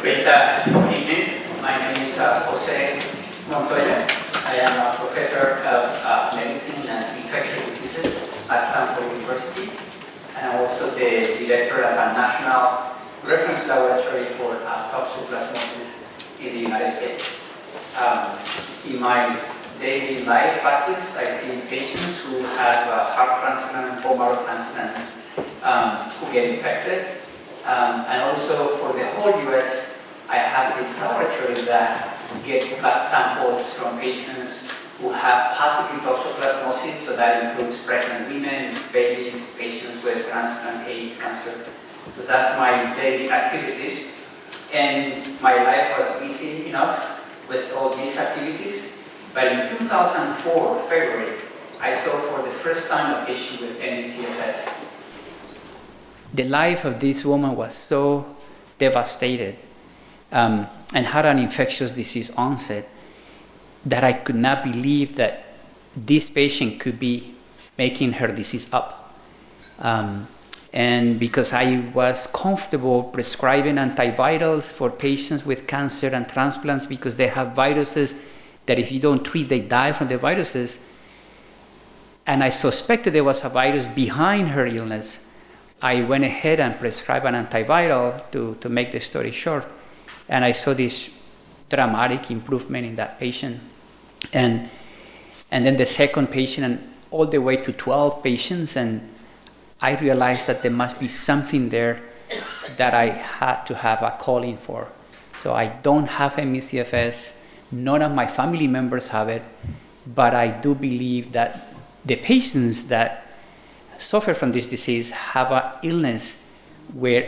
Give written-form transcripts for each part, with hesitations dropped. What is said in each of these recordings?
Good evening. My name is Jose Montoya. I am a professor of medicine and infectious diseases at Stanford University, and I'm also the director of a national reference laboratory for toxoplasmosis in the United States. In my daily life practice, I see patients who have heart transplant, bone marrow transplants, who get infected. And also for the whole US, I have this laboratory that gets blood samples from patients who have positive toxoplasmosis, so that includes pregnant women, babies, patients with transplant, AIDS, cancer. So that's my daily activities. And my life was busy enough with all these activities. But in 2004, February, I saw for the first time a patient with ME/CFS. The life of this woman was so devastated and had an infectious disease onset that I could not believe that this patient could be making her disease up. And because I was comfortable prescribing antivirals for patients with cancer and transplants because they have viruses that if you don't treat, they die from the viruses. And I suspected there was a virus behind her illness. I went ahead and prescribed an antiviral to make the story short. And I saw this dramatic improvement in that patient. And then the second patient, and all the way to 12 patients. And I realized that there must be something there that I had to have a calling for. So I don't have ME/CFS. None of my family members have it. But I do believe that the patients that suffer from this disease have an illness where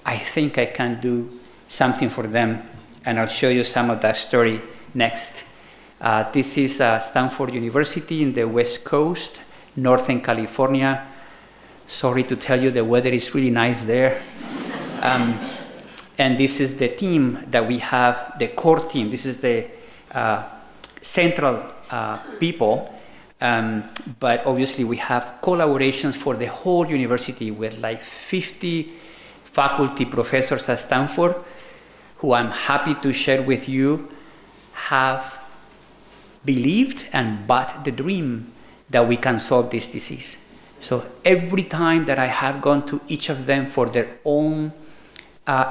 I think I can do something for them, and I'll show you some of that story next. This is Stanford University in the West Coast, Northern California. Sorry to tell you, the weather is really nice there. And this is the team that we have, the core team. This is the central people. But obviously we have collaborations for the whole university with like 50 faculty professors at Stanford, who I'm happy to share with you, have believed and bought the dream that we can solve this disease. So every time that I have gone to each of them for their own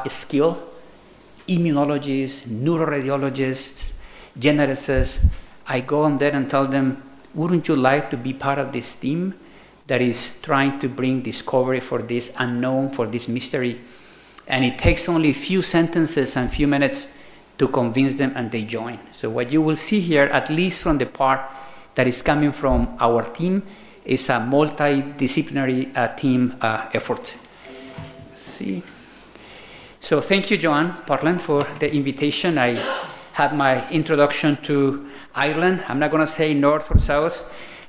skill, immunologists, neuroradiologists, geneticists, I go on there and tell them, wouldn't you like to be part of this team that is trying to bring discovery for this unknown, for this mystery? And it takes only a few sentences and a few minutes to convince them, and they join. So what you will see here, at least from the part that is coming from our team, is a multidisciplinary team effort. See. So thank you, Joanne Parland, for the invitation. I had my introduction to Ireland. I'm not going to say north or south.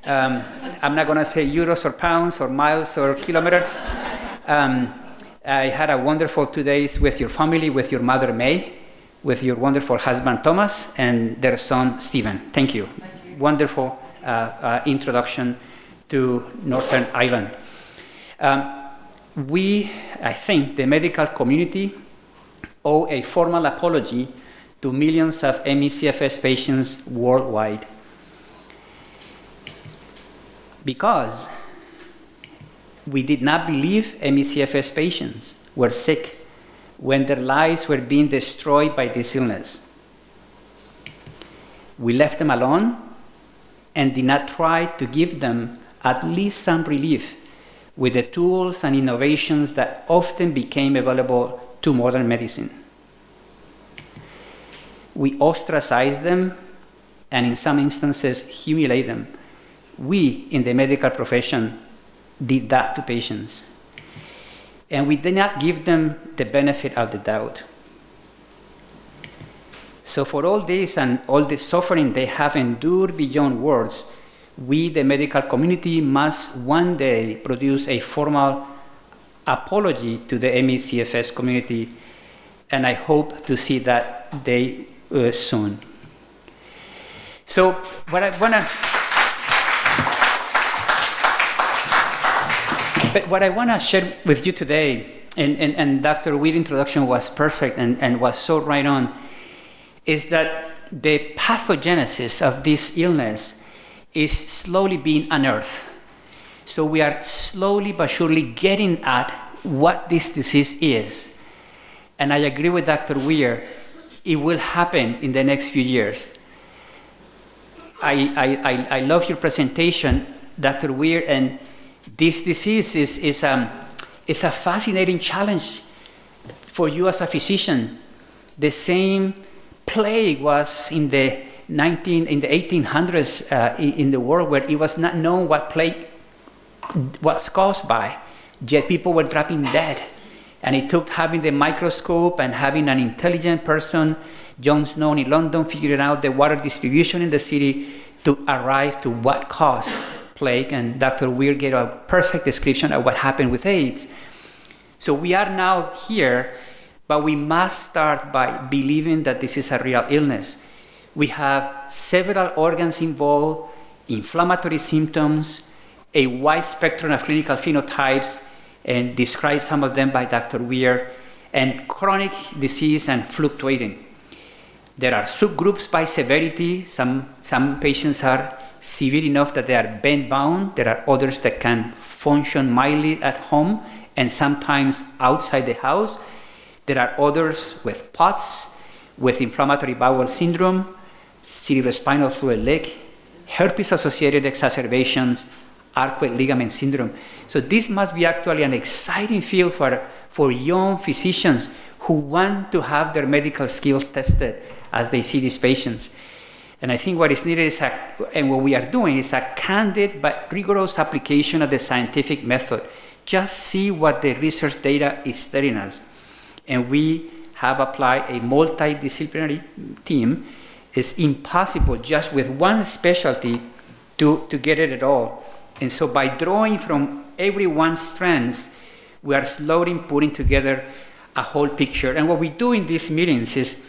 I'm not going to say euros or pounds or miles or kilometers. I had a wonderful 2 days with your family, with your mother May, with your wonderful husband Thomas, and their son Stephen. Thank you. Wonderful introduction to Northern Ireland. I think, the medical community owe a formal apology to millions of ME/CFS patients worldwide. Because we did not believe ME/CFS patients were sick when their lives were being destroyed by this illness. We left them alone and did not try to give them at least some relief with the tools and innovations that often became available to modern medicine. We ostracize them and in some instances humiliate them. We in the medical profession did that to patients. And we did not give them the benefit of the doubt. So for all this and all the suffering they have endured beyond words, we, the medical community, must one day produce a formal apology to the ME/CFS community, and I hope to see that day soon. So what I want to share with you today and Dr. Weir's introduction was perfect and was so right on, is that the pathogenesis of this illness is slowly being unearthed. So we are slowly but surely getting at what this disease is. And I agree with Dr. Weir, it will happen in the next few years. I love your presentation, Dr. Weir, and this disease is a fascinating challenge for you as a physician. The same plague was in the 1800s in the world, where it was not known what plague was caused by, yet people were dropping dead. And it took having the microscope and having an intelligent person, John Snow in London, figuring out the water distribution in the city to arrive to what caused plague. And Dr. Weir gave a perfect description of what happened with AIDS. So we are now here, but we must start by believing that this is a real illness. We have several organs involved, inflammatory symptoms, a wide spectrum of clinical phenotypes, and describe some of them by Dr. Weir, and chronic disease and fluctuating. There are subgroups by severity. Some patients are severe enough that they are bed-bound. There are others that can function mildly at home and sometimes outside the house. There are others with POTS, with inflammatory bowel syndrome, cerebrospinal fluid leak, herpes-associated exacerbations, arcuate ligament syndrome. So this must be actually an exciting field for young physicians who want to have their medical skills tested as they see these patients. And I think what is needed is, and what we are doing is a candid but rigorous application of the scientific method. Just see what the research data is telling us. And we have applied a multidisciplinary team. It's impossible just with one specialty to get it at all. And so by drawing from everyone's strengths, we are slowly putting together a whole picture. And what we do in these meetings is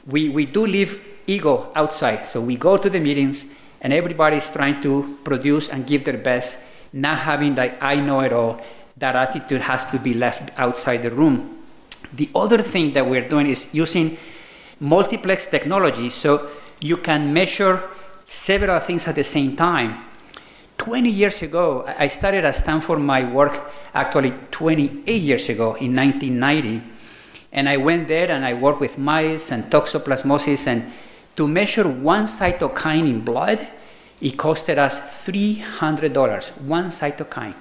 we do leave ego outside. So we go to the meetings and everybody is trying to produce and give their best, not having that I know it all. That attitude has to be left outside the room. The other thing that we're doing is using multiplex technology, so you can measure several things at the same time. 20 years ago, I started at Stanford my work actually 28 years ago in 1990. And I went there and I worked with mice and toxoplasmosis, and to measure one cytokine in blood, it costed us $300, one cytokine.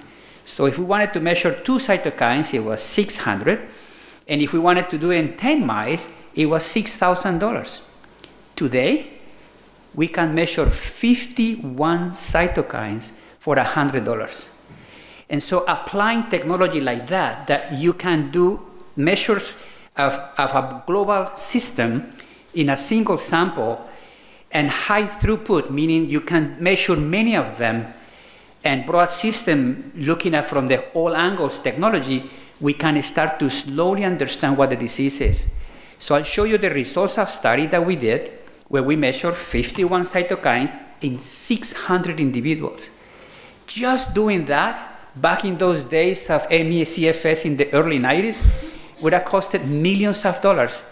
So if we wanted to measure two cytokines, it was $600. And if we wanted to do it in 10 mice, it was $6,000. Today, we can measure 51 cytokines for $100. And so applying technology like that you can do measures of a global system in a single sample, and high throughput, meaning you can measure many of them, and broad system, looking at from the all angles technology, we can start to slowly understand what the disease is. So I'll show you the results of study that we did, where we measured 51 cytokines in 600 individuals. Just doing that, back in those days of ME/CFS in the early 90s, would have costed millions of dollars.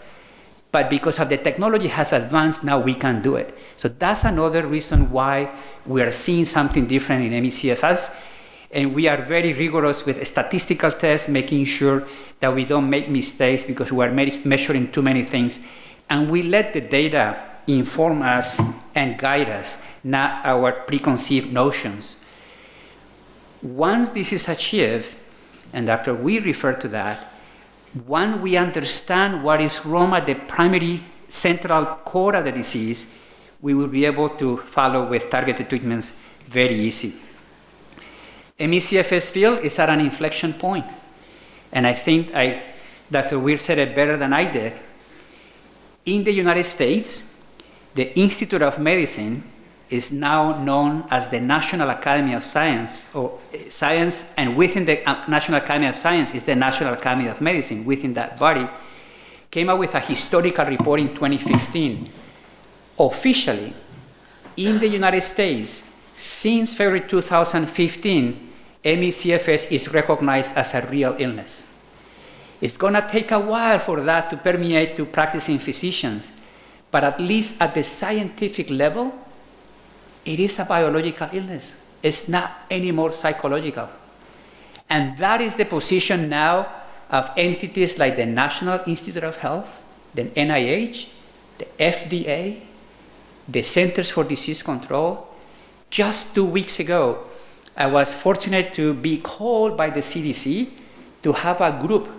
But because of the technology has advanced, now we can do it. So that's another reason why we are seeing something different in ME/CFS. And we are very rigorous with statistical tests, making sure that we don't make mistakes because we are measuring too many things. And we let the data inform us and guide us, not our preconceived notions. Once this is achieved, and Dr. Weir referred to that, once we understand what is wrong at the primary central core of the disease, we will be able to follow with targeted treatments very easy. ME/CFS field is at an inflection point. And I think Dr. Weir said it better than I did. In the United States, the Institute of Medicine is now known as the National Academy of Science, and within the National Academy of Science is the National Academy of Medicine. Within that body, came out with a historical report in 2015. Officially, in the United States, since February 2015, ME/CFS is recognized as a real illness. It's going to take a while for that to permeate to practicing physicians. But at least at the scientific level, it is a biological illness. It's not anymore psychological. And that is the position now of entities like the National Institute of Health, the NIH, the FDA, the Centers for Disease Control. Just 2 weeks ago, I was fortunate to be called by the CDC to have a group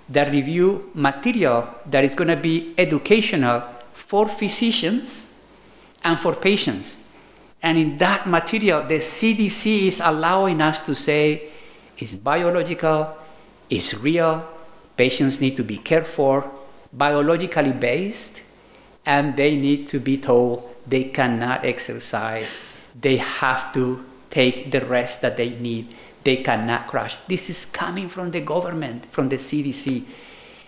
that review material that is going to be educational for physicians and for patients. And in that material, the CDC is allowing us to say it's biological, it's real, patients need to be cared for, biologically based, and they need to be told they cannot exercise, they have to take the rest that they need, they cannot crash. This is coming from the government, from the CDC.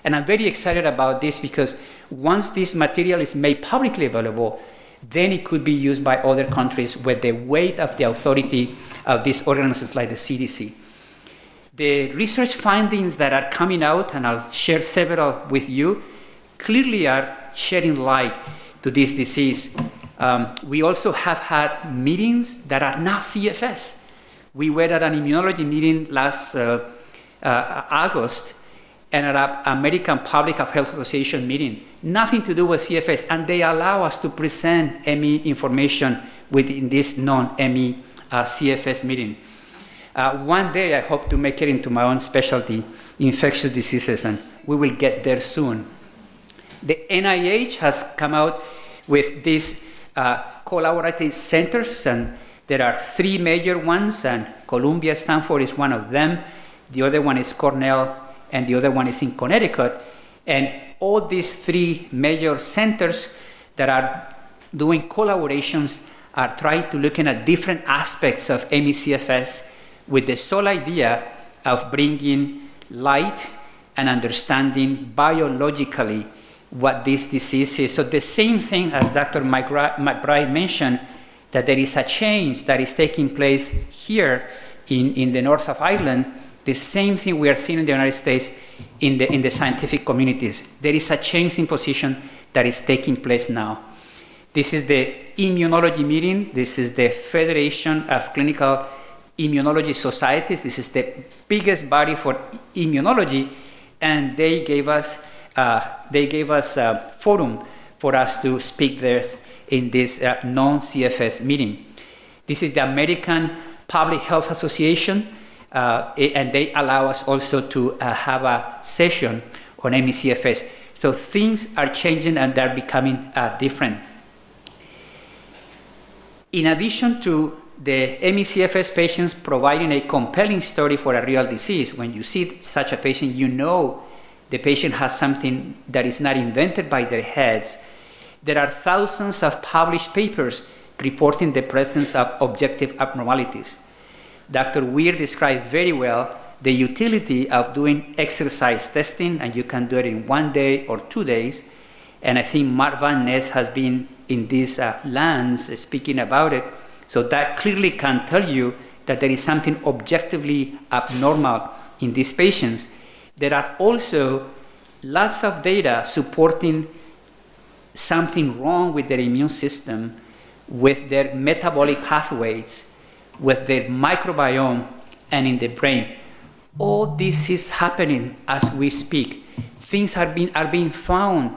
And I'm very excited about this because once this material is made publicly available, then it could be used by other countries with the weight of the authority of these organizations like the CDC. The research findings that are coming out, and I'll share several with you, clearly are shedding light to this disease. We also have had meetings that are not CFS. We were at an immunology meeting last August and at an American Public Health Association meeting, nothing to do with CFS, and they allow us to present ME information within this non-ME CFS meeting. One day I hope to make it into my own specialty, infectious diseases, and we will get there soon. The NIH has come out with these collaborative centers, and there are 3 major ones, and Columbia, Stanford is one of them. The other one is Cornell, and the other one is in Connecticut. And all these 3 major centers that are doing collaborations are trying to look at different aspects of ME/CFS with the sole idea of bringing light and understanding biologically what this disease is. So the same thing as Dr. McBride mentioned, that there is a change that is taking place here in the north of Ireland, the same thing we are seeing in the United States in the scientific communities. There is a change in position that is taking place now. This is the immunology meeting. This is the Federation of Clinical Immunology Societies. This is the biggest body for immunology, and they gave us a forum for us to speak there in this non-CFS meeting. This is the American Public Health Association, and they allow us also to have a session on ME/CFS. So things are changing and they're becoming different. In addition to the ME/CFS patients providing a compelling story for a real disease, when you see such a patient, you know the patient has something that is not invented by their heads. There are thousands of published papers reporting the presence of objective abnormalities. Dr. Weir described very well the utility of doing exercise testing, and you can do it in 1 day or 2 days. And I think Mark Van Ness has been in this lands speaking about it. So that clearly can tell you that there is something objectively abnormal in these patients. There are also lots of data supporting something wrong with their immune system, with their metabolic pathways, with their microbiome, and in the brain. All this is happening as we speak. Things are being found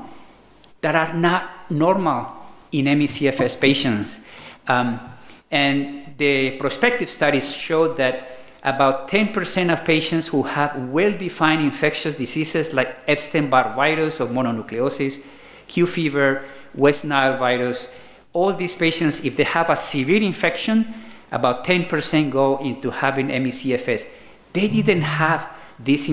that are not normal in ME/CFS patients. And the prospective studies showed that about 10% of patients who have well-defined infectious diseases like Epstein-Barr virus or mononucleosis, Q fever, West Nile virus, all these patients, if they have a severe infection, about 10% go into having ME/CFS. They didn't have this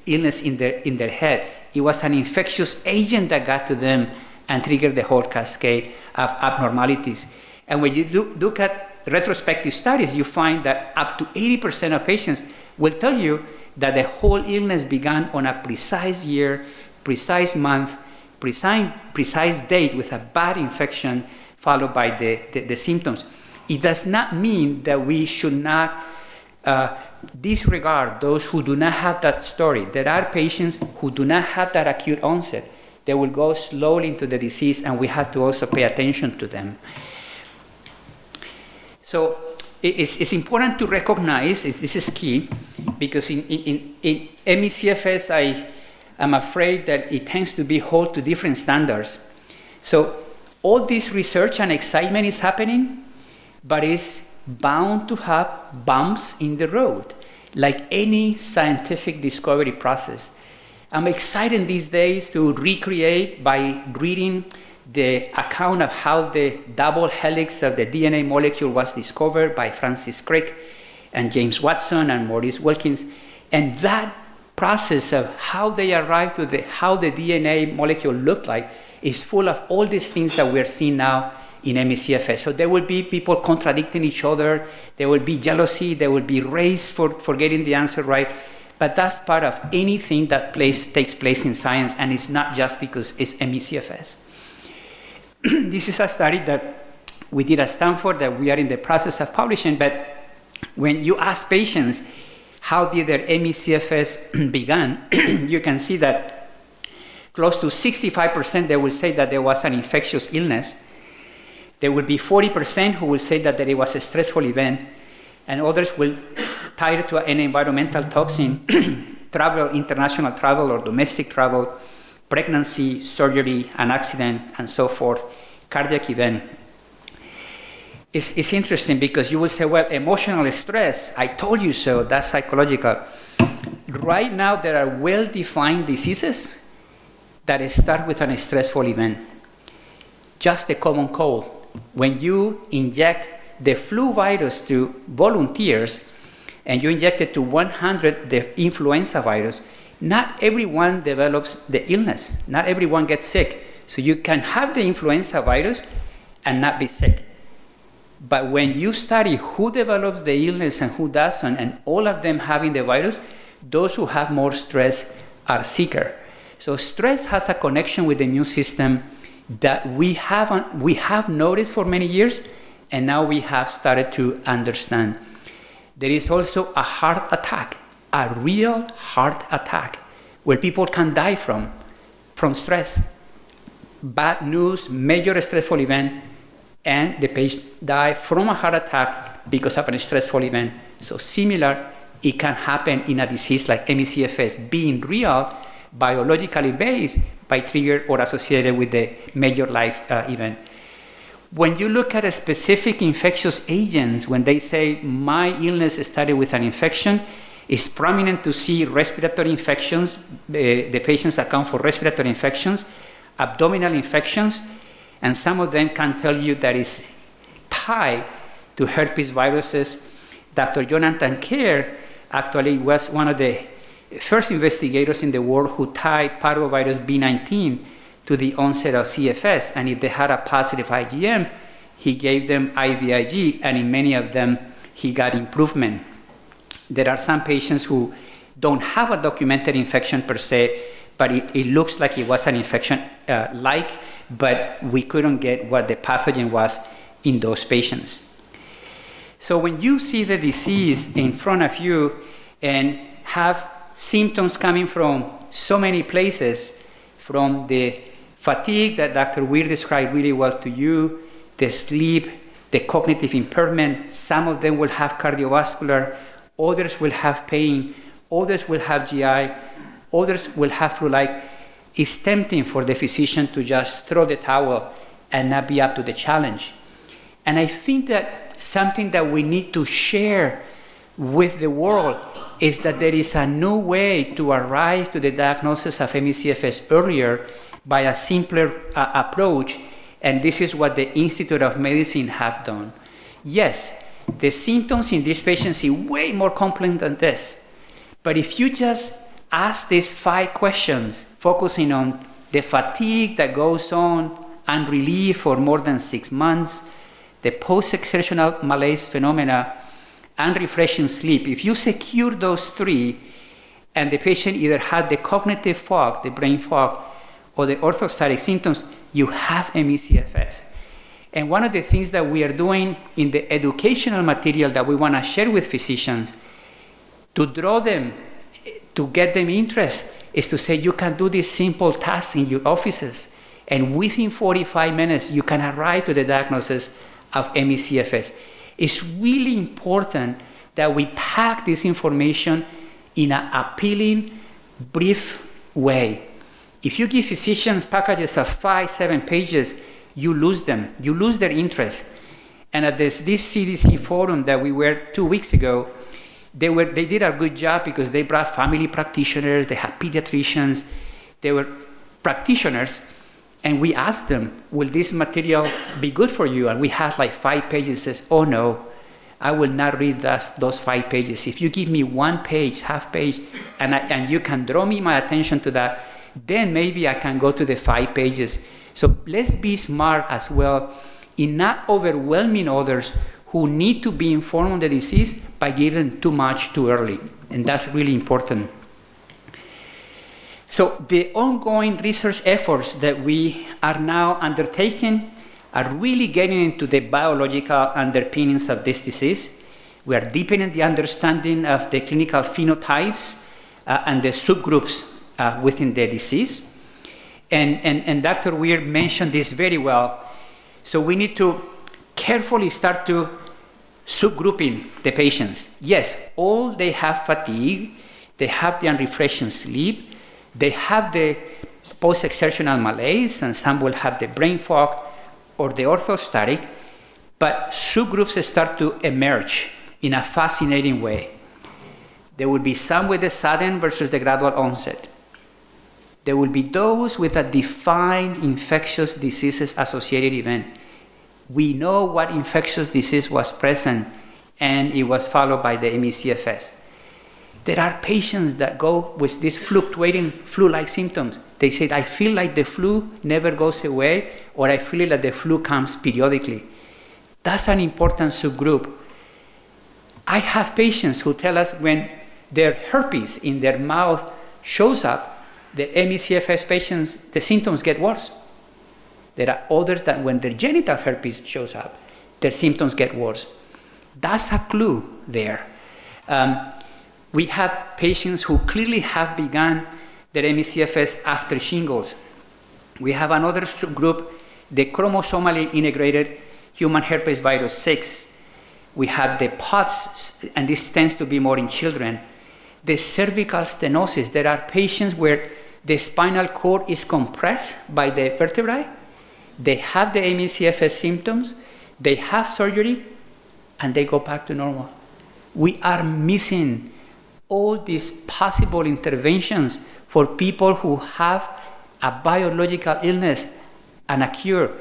illness in their head. It was an infectious agent that got to them and triggered the whole cascade of abnormalities. And when you look at retrospective studies, you find that up to 80% of patients will tell you that the whole illness began on a precise year, precise month, precise date with a bad infection followed by the symptoms. It does not mean that we should not disregard those who do not have that story. There are patients who do not have that acute onset. They will go slowly into the disease, and we have to also pay attention to them. So it's important to recognize, this is key, because in ME/CFS, I'm afraid that it tends to be held to different standards. So all this research and excitement is happening, but it's bound to have bumps in the road, like any scientific discovery process. I'm excited these days to recreate by reading the account of how the double helix of the DNA molecule was discovered by Francis Crick and James Watson and Maurice Wilkins. And that process of how they arrived to how the DNA molecule looked like is full of all these things that we're seeing now in ME/CFS. So there will be people contradicting each other, there will be jealousy, there will be race for getting the answer right, but that's part of anything that takes place in science, and it's not just because it's ME/CFS. This is a study that we did at Stanford that we are in the process of publishing, but when you ask patients how did their ME/CFS began, you can see that close to 65% they will say that there was an infectious illness. There will be 40% who will say that it was a stressful event, and others will tie it to an environmental toxin, travel, international travel or domestic travel, pregnancy, surgery, an accident, and so forth, cardiac event. It's interesting because you will say, well, emotional stress, I told you so, that's psychological. Right now, there are well-defined diseases that start with a stressful event. Just a common cold. When you inject the flu virus to volunteers and you inject it to 100 the influenza virus, not everyone develops the illness. Not everyone gets sick. So you can have the influenza virus and not be sick. But when you study who develops the illness and who doesn't, and all of them having the virus, those who have more stress are sicker. So stress has a connection with the immune system that we have noticed for many years, and now we have started to understand. There is also a heart attack, a real heart attack, where people can die from stress. Bad news, major stressful event, and the patient die from a heart attack because of a stressful event. So similar, it can happen in a disease like ME/CFS, being real, biologically based, by triggered or associated with the major life event. When you look at a specific infectious agents, when they say my illness started with an infection, it's prominent to see respiratory infections. The patients account for respiratory infections, abdominal infections, and some of them can tell you that it's tied to herpes viruses. Dr. Jonathan Kerr actually was one of the first investigators in the world who tied parvovirus B19 to the onset of CFS, and if they had a positive IgM, he gave them IVIG, and in many of them, he got improvement. There are some patients who don't have a documented infection per se, but it looks like it was an infection but we couldn't get what the pathogen was in those patients. So when you see the disease in front of you and have symptoms coming from so many places, from the fatigue that Dr. Weir described really well to you, the sleep, the cognitive impairment, some of them will have cardiovascular, others will have pain, others will have GI, others will have flu-like. It's tempting for the physician to just throw the towel and not be up to the challenge. And I think that something that we need to share with the world is that there is a new way to arrive to the diagnosis of ME/CFS earlier by a simpler approach, and this is what the Institute of Medicine have done. Yes, the symptoms in these patients are way more complex than this, but if you just ask these 5 questions, focusing on the fatigue that goes on unrelieved for more than 6 months, the post-exertional malaise phenomena, and refreshing sleep. If you secure those 3, and the patient either had the cognitive fog, the brain fog, or the orthostatic symptoms, you have ME/CFS. And one of the things that we are doing in the educational material that we want to share with physicians To draw them, to get them interest, is to say you can do these simple tasks in your offices, and within 45 minutes you can arrive to the diagnosis of ME/CFS. It's really important that we pack this information in an appealing, brief way. If you give physicians packages of 5-7 pages, you lose them. You lose their interest. And at this CDC forum that we were 2 weeks ago, they did a good job because they brought family practitioners, they had pediatricians, they were practitioners, and we asked them, will this material be good for you? And we had like 5 pages. Says, oh no, I will not read those 5 pages. If you give me 1 page, half page, and you can draw me my attention to that, then maybe I can go to the 5 pages. So let's be smart as well in not overwhelming others who need to be informed on the disease by giving too much too early. And that's really important. So the ongoing research efforts that we are now undertaking are really getting into the biological underpinnings of this disease. We are deepening the understanding of the clinical phenotypes and the subgroups within the disease. And Dr. Weir mentioned this very well. So we need to carefully start to subgrouping the patients. Yes, all they have fatigue, they have the unrefreshing sleep, they have the post-exertional malaise, and some will have the brain fog or the orthostatic, but subgroups start to emerge in a fascinating way. There will be some with the sudden versus the gradual onset. There will be those with a defined infectious diseases associated event. We know what infectious disease was present, and it was followed by the ME/CFS. There are patients that go with these fluctuating flu-like symptoms. They say, I feel like the flu never goes away, or I feel like the flu comes periodically. That's an important subgroup. I have patients who tell us when their herpes in their mouth shows up, the ME/CFS patients, the symptoms get worse. There are others that when their genital herpes shows up, their symptoms get worse. That's a clue there. We have patients who clearly have begun their ME/CFS after shingles. We have another subgroup, the chromosomally integrated human herpes virus 6. We have the POTS, and this tends to be more in children. The cervical stenosis. There are patients where the spinal cord is compressed by the vertebrae. They have the ME/CFS symptoms, they have surgery, and they go back to normal. We are missing all these possible interventions for people who have a biological illness and a cure.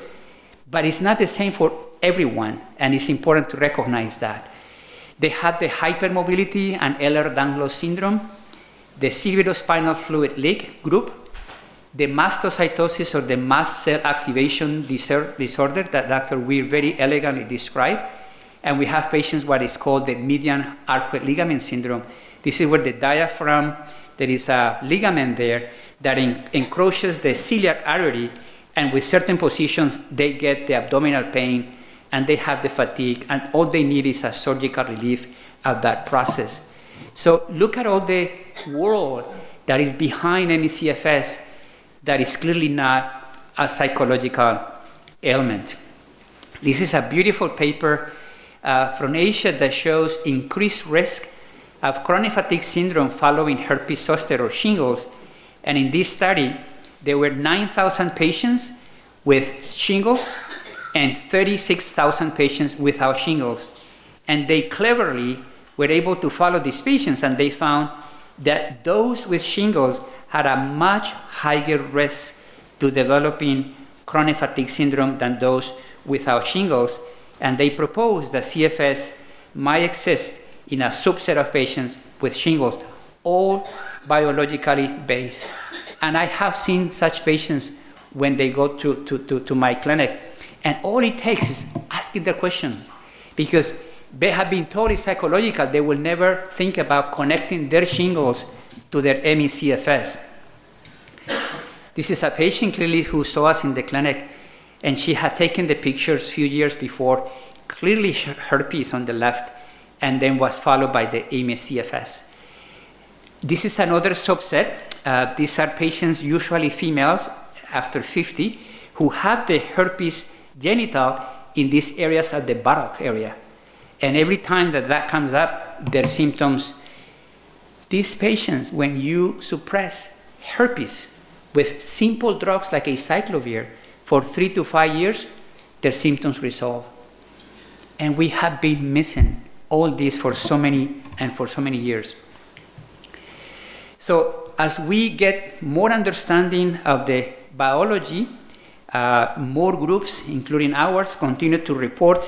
But it's not the same for everyone, and it's important to recognize that. They have the hypermobility and Ehlers-Danlos syndrome, the cerebrospinal fluid leak group, the mastocytosis or the mast cell activation disorder that Dr. Weir very elegantly described. And we have patients what is called the median arcuate ligament syndrome. This is where the diaphragm, there is a ligament there that encroaches the celiac artery, and with certain positions, they get the abdominal pain and they have the fatigue, and all they need is a surgical relief of that process. So look at all the world that is behind ME/CFS that is clearly not a psychological ailment. This is a beautiful paper from Asia that shows increased risk of chronic fatigue syndrome following herpes zoster or shingles. And in this study, there were 9,000 patients with shingles and 36,000 patients without shingles. And they cleverly were able to follow these patients, and they found that those with shingles had a much higher risk to developing chronic fatigue syndrome than those without shingles. And they proposed that CFS might exist in a subset of patients with shingles, all biologically based. And I have seen such patients when they go to my clinic. And all it takes is asking the question, because they have been told it's psychological. They will never think about connecting their shingles to their ME/CFS. This is a patient clearly who saw us in the clinic, and she had taken the pictures a few years before, clearly herpes on the left, and then was followed by the ME/CFS. This is another subset. These are patients, usually females, after 50, who have the herpes genital in these areas at the buttock area. And every time that comes up, their symptoms. These patients, when you suppress herpes with simple drugs like acyclovir for 3 to 5 years, their symptoms resolve. And we have been missing all this for so many years. So as we get more understanding of the biology, more groups, including ours, continue to report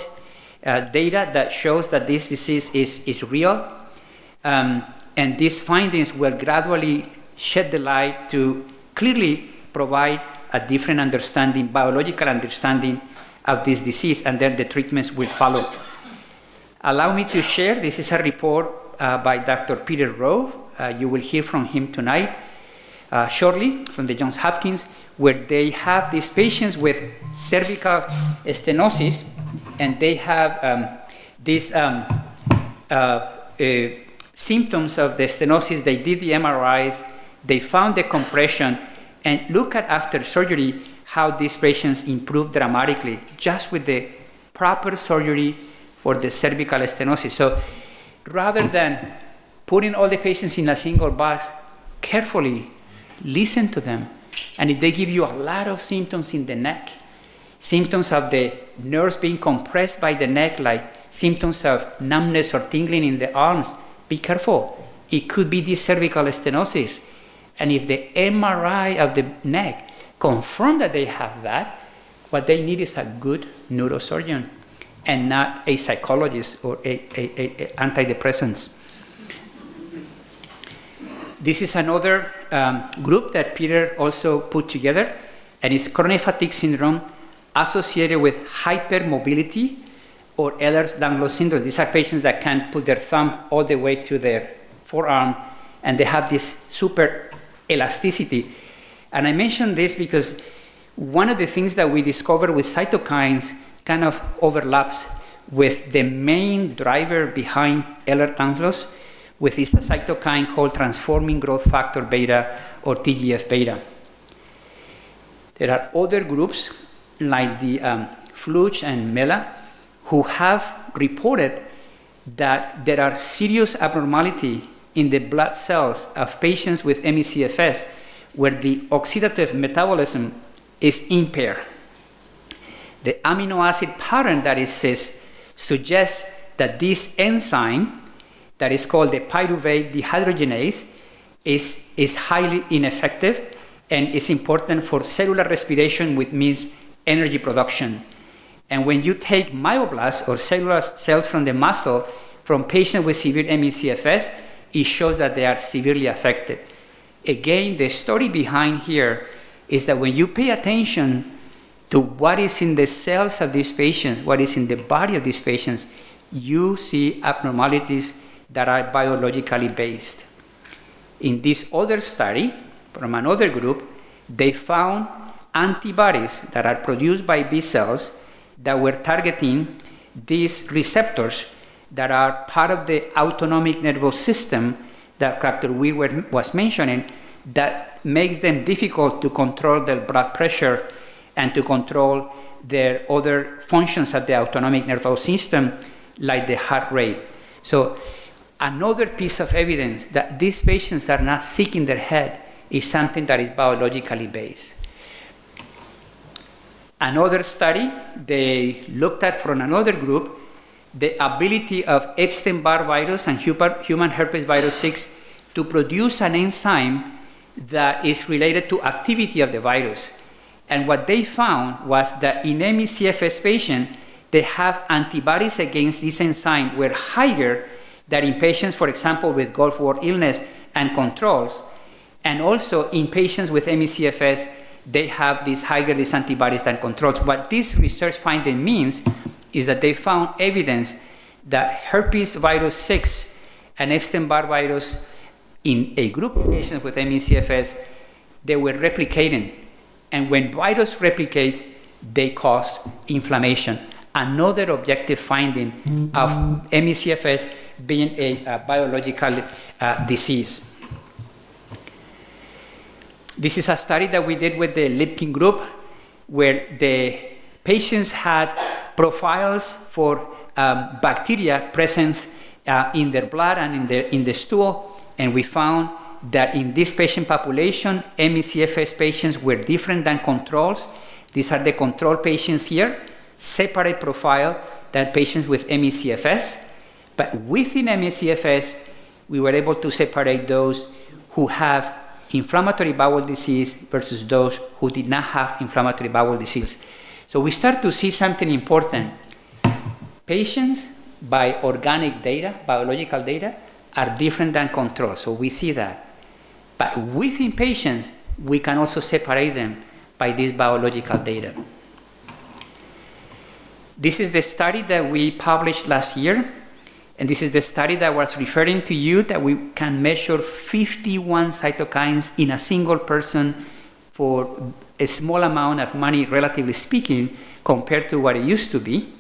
data that shows that this disease is real. And these findings will gradually shed the light to clearly provide a different understanding, biological understanding of this disease, and then the treatments will follow. Allow me to share, this is a report by Dr. Peter Rowe. You will hear from him tonight, shortly, from the Johns Hopkins, where they have these patients with cervical stenosis, and they have these symptoms of the stenosis. They did the MRIs, they found the compression, and look at after surgery how these patients improved dramatically just with the proper surgery for the cervical stenosis. So rather than putting all the patients in a single box, carefully listen to them. And if they give you a lot of symptoms in the neck, symptoms of the nerves being compressed by the neck, like symptoms of numbness or tingling in the arms, be careful. It could be this cervical stenosis. And if the MRI of the neck confirm that they have that, what they need is a good neurosurgeon and not a psychologist or antidepressants. This is another group that Peter also put together, and it's chronic fatigue syndrome associated with hypermobility or Ehlers-Danlos syndrome. These are patients that can put their thumb all the way to their forearm, and they have this super elasticity. And I mention this because one of the things that we discovered with cytokines kind of overlaps with the main driver behind Ehlers-Danlos, with this cytokine called transforming growth factor beta or TGF-beta. There are other groups like the Fluch and Mela who have reported that there are serious abnormality in the blood cells of patients with ME/CFS where the oxidative metabolism is impaired. The amino acid pattern that it says suggests that this enzyme that is called the pyruvate dehydrogenase is highly ineffective and is important for cellular respiration, which means energy production. And when you take myoblasts or cellular cells from the muscle from patients with severe ME/CFS, it shows that they are severely affected. Again, the story behind here is that when you pay attention to what is in the cells of these patients, what is in the body of these patients, you see abnormalities that are biologically based. In this other study, from another group, they found antibodies that are produced by B cells that were targeting these receptors that are part of the autonomic nervous system that Dr. Weir was mentioning, that makes them difficult to control their blood pressure and to control their other functions of the autonomic nervous system, like the heart rate. So another piece of evidence that these patients are not sick in their head is something that is biologically based. Another study, they looked at from another group the ability of Epstein-Barr virus and human herpes virus 6 to produce an enzyme that is related to activity of the virus. And what they found was that in ME/CFS patients, they have antibodies against this enzyme were higher than in patients, for example, with Gulf War illness and controls. And also in patients with ME/CFS, they have these antibodies than controls. What this research finding means is that they found evidence that herpes virus 6 and Epstein-Barr virus in a group of patients with ME/CFS, they were replicating. And when virus replicates, they cause inflammation. Another objective finding of ME/CFS being a biological disease. This is a study that we did with the Lipkin group, where the patients had profiles for bacteria presence in their blood and in the stool, and we found that in this patient population, ME/CFS patients were different than controls. These are the control patients here, separate profile than patients with ME/CFS. But within ME/CFS, we were able to separate those who have inflammatory bowel disease versus those who did not have inflammatory bowel disease. So we start to see something important. Patients, by organic data, biological data, are different than controls. So we see that. But within patients, we can also separate them by this biological data. This is the study that we published last year, and this is the study that I was referring to you, that we can measure 51 cytokines in a single person for a small amount of money, relatively speaking, compared to what it used to be.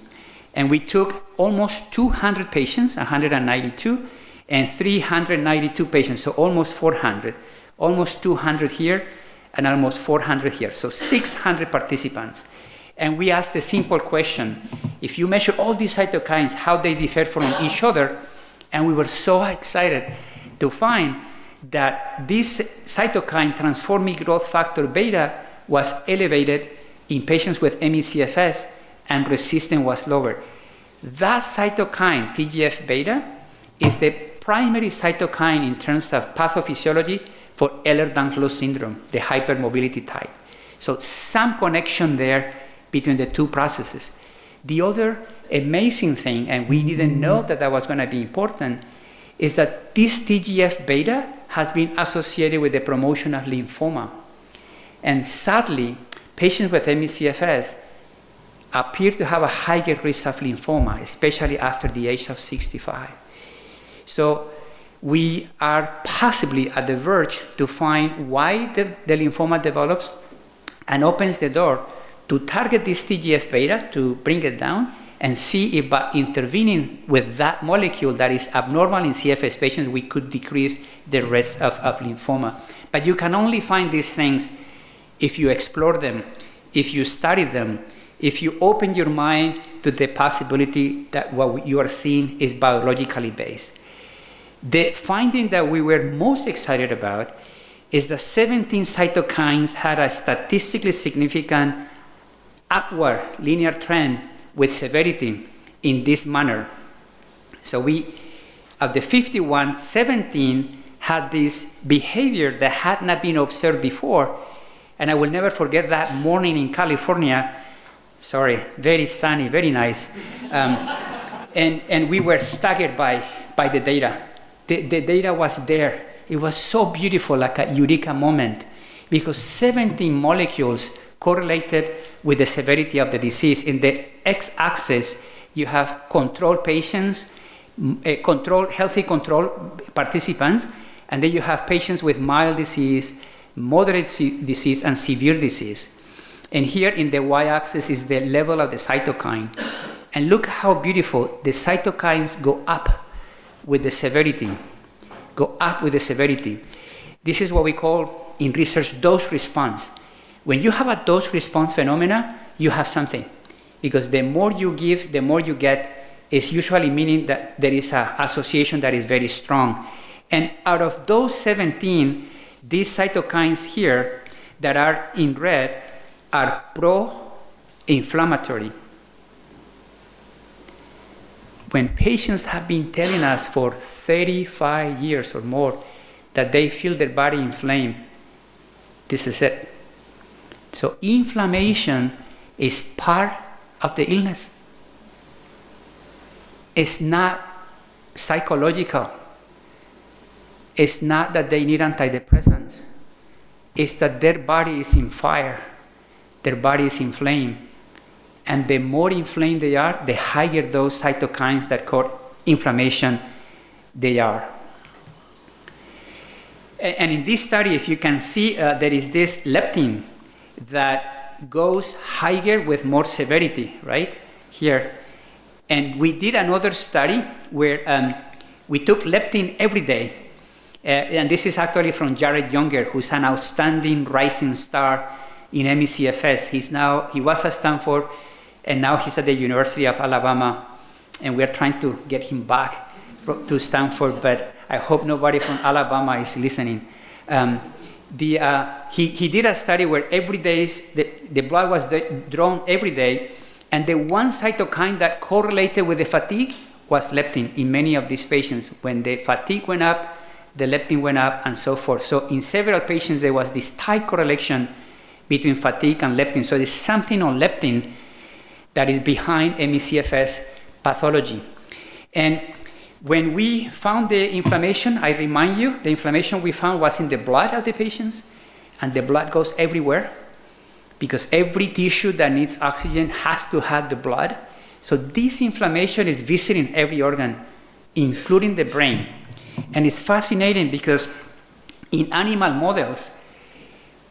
And we took almost 200 patients, 192, and 392 patients, so almost 400, almost 200 here, and almost 400 here, so 600 participants. And we asked a simple question: if you measure all these cytokines, how they differ from each other? And we were so excited to find that this cytokine transforming growth factor beta was elevated in patients with ME/CFS, and resistance was lower. That cytokine, TGF-beta, is the primary cytokine in terms of pathophysiology for Ehlers-Danlos syndrome, the hypermobility type. So some connection there between the two processes. The other amazing thing, and we didn't know that that was going to be important, is that this TGF-beta has been associated with the promotion of lymphoma. And sadly, patients with ME/CFS appear to have a higher risk of lymphoma, especially after the age of 65. So we are possibly at the verge to find why the lymphoma develops, and opens the door to target this TGF-beta to bring it down, and see if by intervening with that molecule that is abnormal in CFS patients, we could decrease the risk of lymphoma. But you can only find these things if you explore them, if you study them, if you open your mind to the possibility that what you are seeing is biologically based. The finding that we were most excited about is that 17 cytokines had a statistically significant upward linear trend with severity in this manner. So of the 51, 17 had this behavior that had not been observed before. And I will never forget that morning in California. Sorry, very sunny, very nice. And we were staggered by the data. The data was there. It was so beautiful, like a eureka moment, because 17 molecules correlated with the severity of the disease. In the x-axis, you have control patients, healthy control participants, and then you have patients with mild disease, moderate disease, and severe disease. And here in the y-axis is the level of the cytokine. And look how beautiful the cytokines go up with the severity. Go up with the severity. This is what we call in research dose response. When you have a dose response phenomena, you have something. Because the more you give, the more you get, is usually meaning that there is an association that is very strong. And out of those 17, these cytokines here that are in red are pro-inflammatory. When patients have been telling us for 35 years or more that they feel their body inflamed, this is it. So inflammation is part of the illness. It's not psychological. It's not that they need antidepressants. It's that their body is in fire. Their body is inflamed. And the more inflamed they are, the higher those cytokines that cause inflammation they are. And in this study, if you can see, there is this leptin that goes higher with more severity, right? Here. And we did another study where we took leptin every day. And this is actually from Jared Younger, who's an outstanding rising star in ME/CFS. He was at Stanford, and now he's at the University of Alabama, and we're trying to get him back to Stanford, but I hope nobody from Alabama is listening. He did a study where every day the blood was drawn every day, and the one cytokine that correlated with the fatigue was leptin in many of these patients. When the fatigue went up, the leptin went up, and so forth. So in several patients, there was this tight correlation between fatigue and leptin. So there's something on leptin that is behind ME/CFS pathology. And when we found the inflammation, I remind you, the inflammation we found was in the blood of the patients, and the blood goes everywhere because every tissue that needs oxygen has to have the blood. So this inflammation is visiting every organ, including the brain. And it's fascinating because in animal models,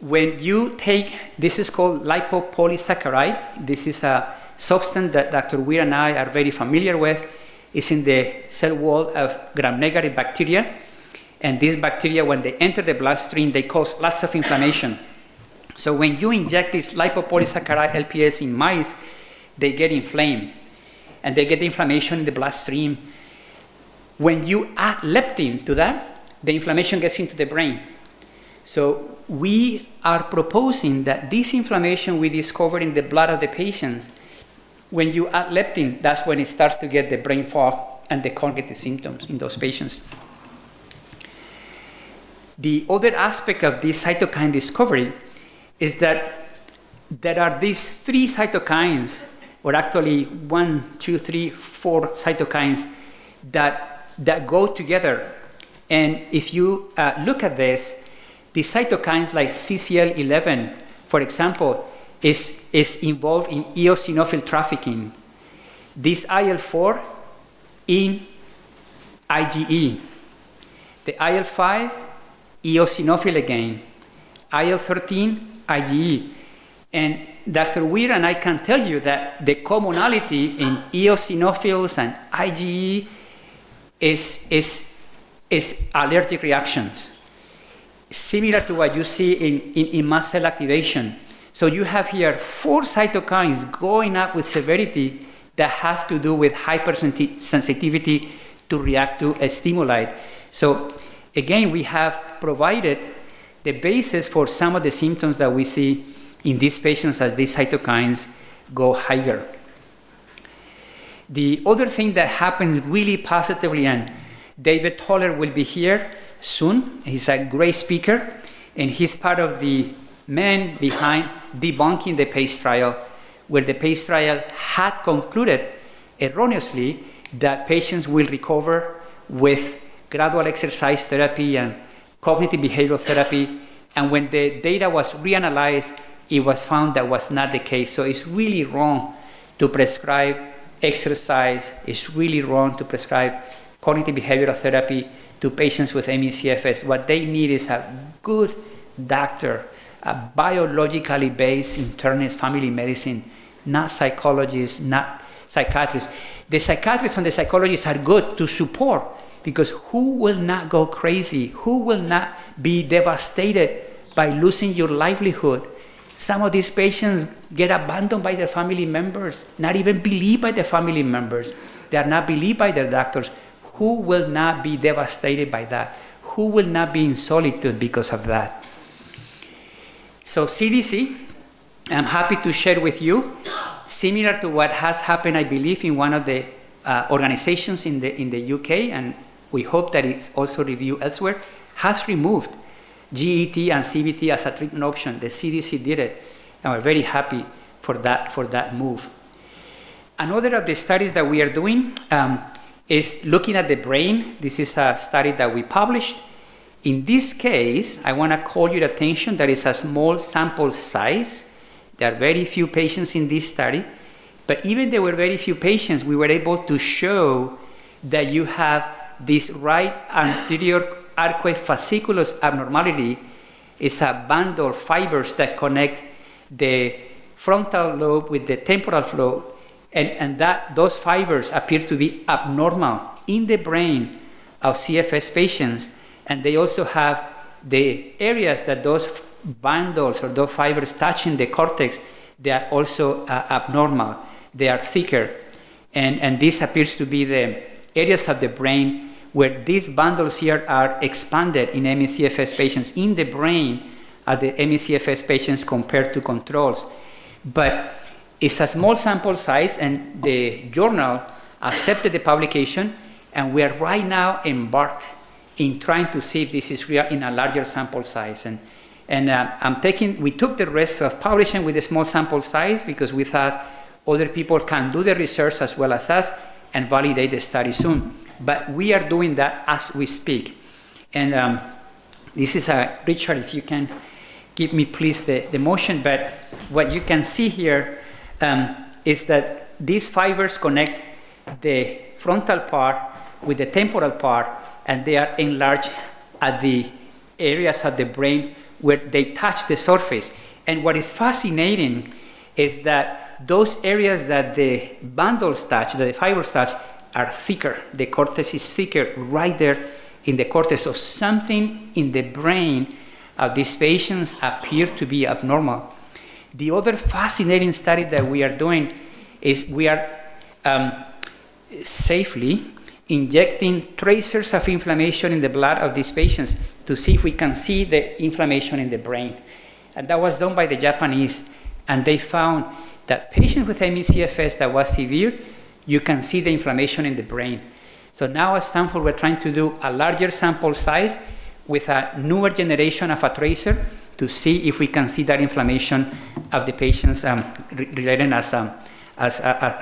when you take, this is called lipopolysaccharide. This is a substance that Dr. Weir and I are very familiar with. It's in the cell wall of gram-negative bacteria. And these bacteria, when they enter the bloodstream, they cause lots of inflammation. So when you inject this lipopolysaccharide LPS in mice, they get inflamed. And they get inflammation in the bloodstream. When you add leptin to that, the inflammation gets into the brain. So we are proposing that this inflammation we discovered in the blood of the patients, when you add leptin, that's when it starts to get the brain fog and the cognitive symptoms in those patients. The other aspect of this cytokine discovery is that there are these 3 cytokines, or actually 1, 2, 3, 4 cytokines that go together. And if you look at this, the cytokines like CCL11, for example, is involved in eosinophil trafficking. This IL-4 in IgE. The IL-5, eosinophil again. IL-13, IgE. And Dr. Weir and I can tell you that the commonality in eosinophils and IgE is allergic reactions, similar to what you see in mast cell activation. So you have here 4 cytokines going up with severity that have to do with hypersensitivity to react to a stimuli. So again, we have provided the basis for some of the symptoms that we see in these patients as these cytokines go higher. The other thing that happens really positively, and David Toller will be here soon. He's a great speaker, and he's part of the men behind debunking the PACE trial, where the PACE trial had concluded erroneously that patients will recover with gradual exercise therapy and cognitive behavioral therapy. And when the data was reanalyzed, it was found that was not the case. So it's really wrong to prescribe exercise. It's really wrong to prescribe cognitive behavioral therapy to patients with ME/CFS. What they need is a good doctor, a biologically based internist, family medicine, not psychologists, not psychiatrists. The psychiatrists and the psychologists are good to support, because who will not go crazy? Who will not be devastated by losing your livelihood? Some of these patients get abandoned by their family members, not even believed by their family members. They are not believed by their doctors. Who will not be devastated by that? Who will not be in solitude because of that? So CDC, I'm happy to share with you, similar to what has happened, I believe, in one of the organizations in the UK, and we hope that it's also reviewed elsewhere, has removed GET and CBT as a treatment option. The CDC did it, and we're very happy for that move. Another of the studies that we are doing is looking at the brain. This is a study that we published. In this case, I want to call your attention that it's a small sample size. There are very few patients in this study, but even there were very few patients, we were able to show that you have this right anterior arcuate fasciculus abnormality. It's a band of fibers that connect the frontal lobe with the temporal lobe, and those fibers appear to be abnormal in the brain of CFS patients, And they also have the areas that those bundles or those fibers touching the cortex, they are also abnormal. They are thicker. And this appears to be the areas of the brain where these bundles here are expanded in ME/CFS patients in the brain of the ME/CFS patients compared to controls. But it's a small sample size, and the journal accepted the publication, and we are right now embarked in trying to see if this is real in a larger sample size. We took the risk of publishing with a small sample size because we thought other people can do the research as well as us and validate the study soon. But we are doing that as we speak. And this is Richard, if you can give me please the motion. But what you can see here is that these fibers connect the frontal part with the temporal part, and they are enlarged at the areas of the brain where they touch the surface. And what is fascinating is that those areas that the bundles touch, that the fibers touch, are thicker. The cortex is thicker right there in the cortex. So something in the brain of these patients appear to be abnormal. The other fascinating study that we are doing is we are safely injecting tracers of inflammation in the blood of these patients to see if we can see the inflammation in the brain. And that was done by the Japanese, and they found that patients with ME/CFS that was severe, you can see the inflammation in the brain. So now at Stanford, we're trying to do a larger sample size with a newer generation of a tracer to see if we can see that inflammation of the patients related as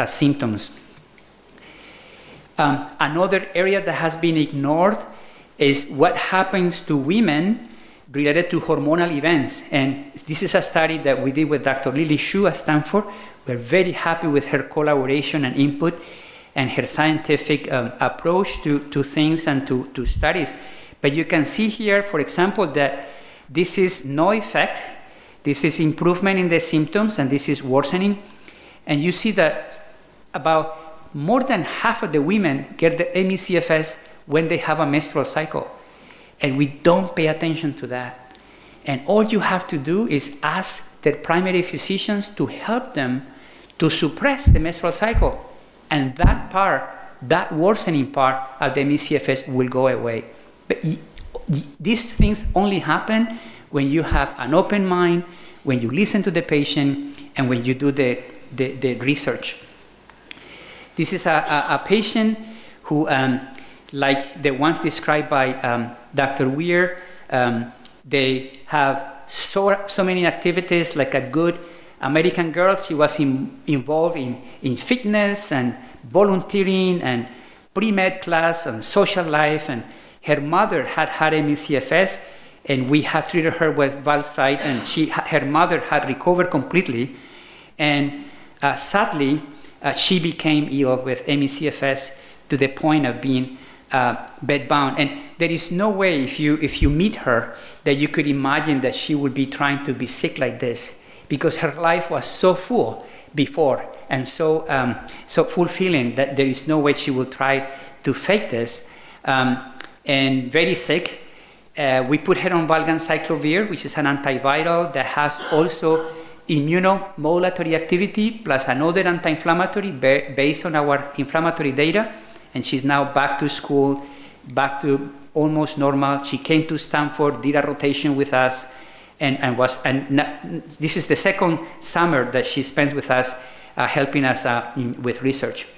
symptoms. Another area that has been ignored is what happens to women related to hormonal events. And this is a study that we did with Dr. Lily Xu at Stanford. We're very happy with her collaboration and input and her scientific approach to things and to studies. But you can see here, for example, that this is no effect. This is improvement in the symptoms, and this is worsening. And you see that about more than half of the women get the ME/CFS when they have a menstrual cycle. And we don't pay attention to that. And all you have to do is ask their primary physicians to help them to suppress the menstrual cycle. And that part, that worsening part of the ME/CFS will go away. But these things only happen when you have an open mind, when you listen to the patient, and when you do the research. This is a patient who, like the ones described by Dr. Weir, they have so many activities. Like a good American girl, she was involved in fitness and volunteering and pre-med class and social life. And her mother had ME/CFS, and we have treated her with Valsite, and her mother had recovered completely. And sadly, she became ill with ME/CFS to the point of being bedbound. And there is no way, if you meet her, that you could imagine that she would be trying to be sick like this, because her life was so full before and so fulfilling that there is no way she will try to fake this. And very sick. We put her on valganciclovir, which is an antiviral that has also immunomodulatory activity plus another anti-inflammatory based on our inflammatory data. And she's now back to school, back to almost normal. She came to Stanford, did a rotation with us, and this is the second summer that she spent with us, helping us with research.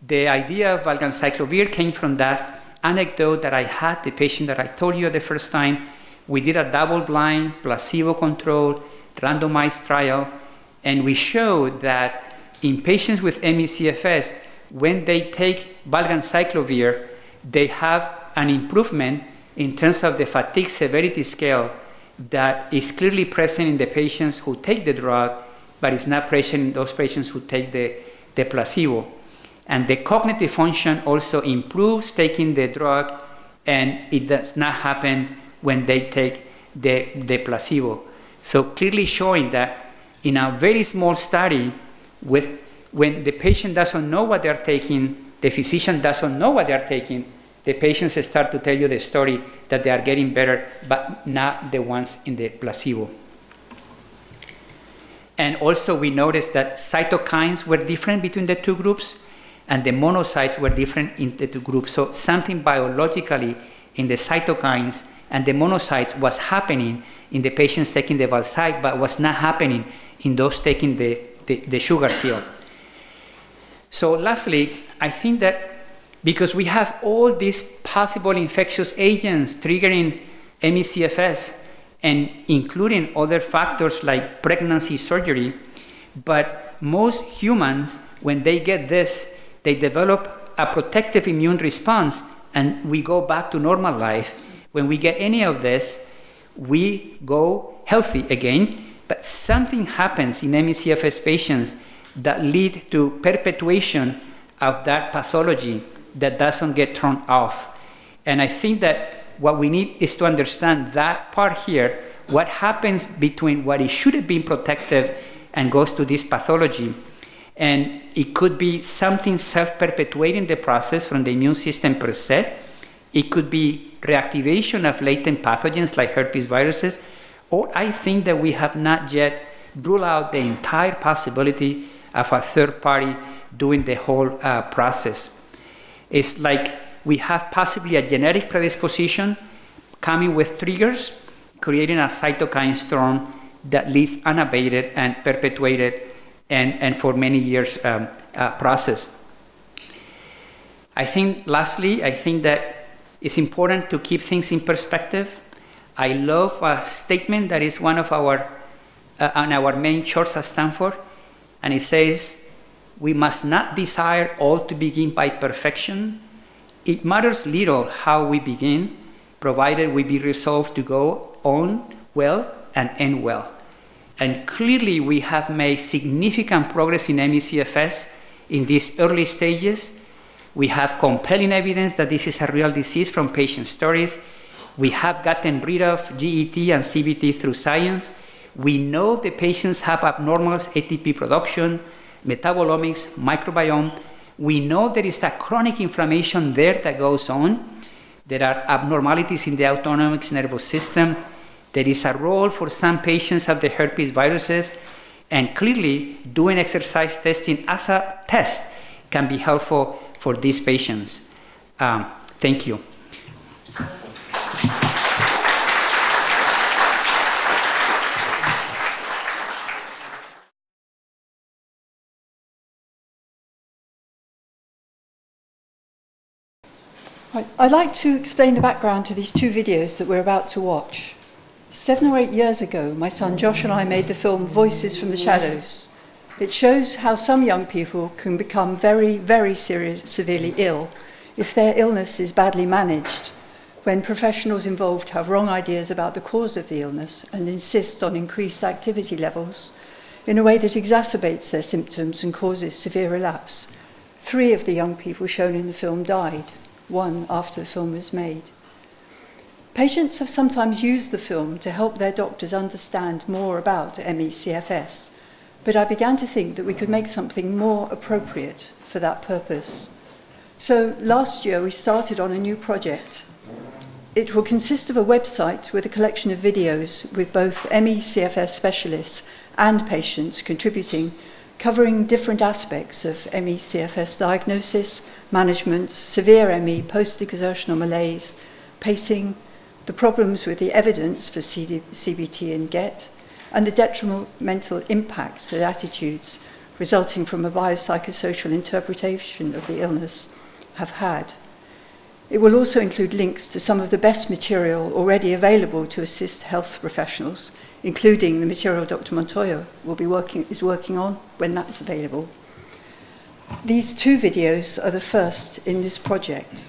The idea of valganciclovir came from that anecdote that I had, the patient that I told you the first time. We did a double-blind, placebo-controlled, randomized trial, and we showed that in patients with ME/CFS, when they take valganciclovir, they have an improvement in terms of the fatigue severity scale that is clearly present in the patients who take the drug, but is not present in those patients who take the placebo. And the cognitive function also improves taking the drug, and it does not happen when they take the placebo. So clearly showing that in a very small study, when the patient doesn't know what they're taking, the physician doesn't know what they're taking, the patients start to tell you the story that they are getting better, but not the ones in the placebo. And also we noticed that cytokines were different between the two groups, and the monocytes were different in the two groups. So something biologically in the cytokines and the monocytes was happening in the patients taking the Valside, but was not happening in those taking the sugar pill. So lastly, I think that because we have all these possible infectious agents triggering ME/CFS, and including other factors like pregnancy, surgery, but most humans, when they get this, they develop a protective immune response, and we go back to normal life. When we get any of this, we go healthy again, but something happens in ME/CFS patients that lead to perpetuation of that pathology that doesn't get turned off. And I think that what we need is to understand that part here, what happens between what it should have been protective and goes to this pathology. And it could be something self-perpetuating the process from the immune system per se. It could be reactivation of latent pathogens like herpes viruses, or I think that we have not yet ruled out the entire possibility of a third party doing the whole process. It's like we have possibly a genetic predisposition coming with triggers, creating a cytokine storm that leads unabated and perpetuated and for many years process. I think lastly, I think that it's important to keep things in perspective. I love a statement that is one of our on our main church at Stanford, and it says, "We must not desire all to begin by perfection. It matters little how we begin, provided we be resolved to go on well and end well." And clearly we have made significant progress in ME/CFS in these early stages. We have compelling evidence that this is a real disease from patient stories. We have gotten rid of GET and CBT through science. We know the patients have abnormal ATP production, metabolomics, microbiome. We know there is a chronic inflammation there that goes on. There are abnormalities in the autonomic nervous system. There is a role for some patients of the herpes viruses, and clearly doing exercise testing as a test can be helpful for these patients. Thank you. I'd like to explain the background to these two videos that we're about to watch. 7 or 8 years ago, my son Josh and I made the film Voices from the Shadows. It shows how some young people can become very, very severely ill if their illness is badly managed, when professionals involved have wrong ideas about the cause of the illness and insist on increased activity levels in a way that exacerbates their symptoms and causes severe relapse. 3 of the young people shown in the film died, 1 after the film was made. Patients have sometimes used the film to help their doctors understand more about ME/CFS, but I began to think that we could make something more appropriate for that purpose. So last year we started on a new project. It will consist of a website with a collection of videos with both ME/CFS specialists and patients contributing, covering different aspects of ME/CFS diagnosis, management, severe ME, post-exertional malaise, pacing, the problems with the evidence for CBT and GET, and the detrimental impacts and attitudes resulting from a biopsychosocial interpretation of the illness have had. It will also include links to some of the best material already available to assist health professionals, including the material Dr. Montoya is working on when that's available. These 2 videos are the first in this project.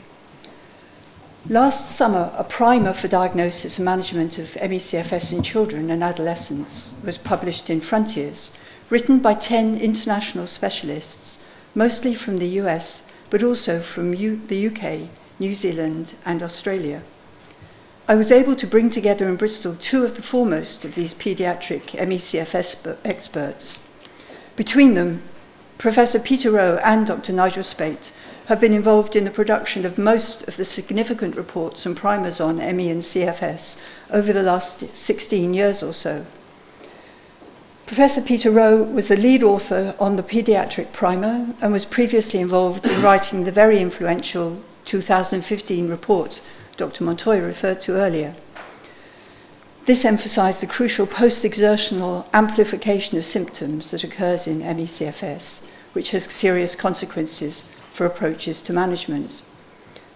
Last summer, a primer for diagnosis and management of ME/CFS in children and adolescents was published in Frontiers, written by 10 international specialists, mostly from the US, but also from the UK, New Zealand, and Australia. I was able to bring together in Bristol 2 of the foremost of these pediatric ME/CFS experts. Between them, Professor Peter Rowe and Dr. Nigel Spate have been involved in the production of most of the significant reports and primers on ME and CFS over the last 16 years or so. Professor Peter Rowe was the lead author on the pediatric primer and was previously involved in writing the very influential 2015 report Dr. Montoya referred to earlier. This emphasised the crucial post-exertional amplification of symptoms that occurs in ME/CFS, which has serious consequences for approaches to management.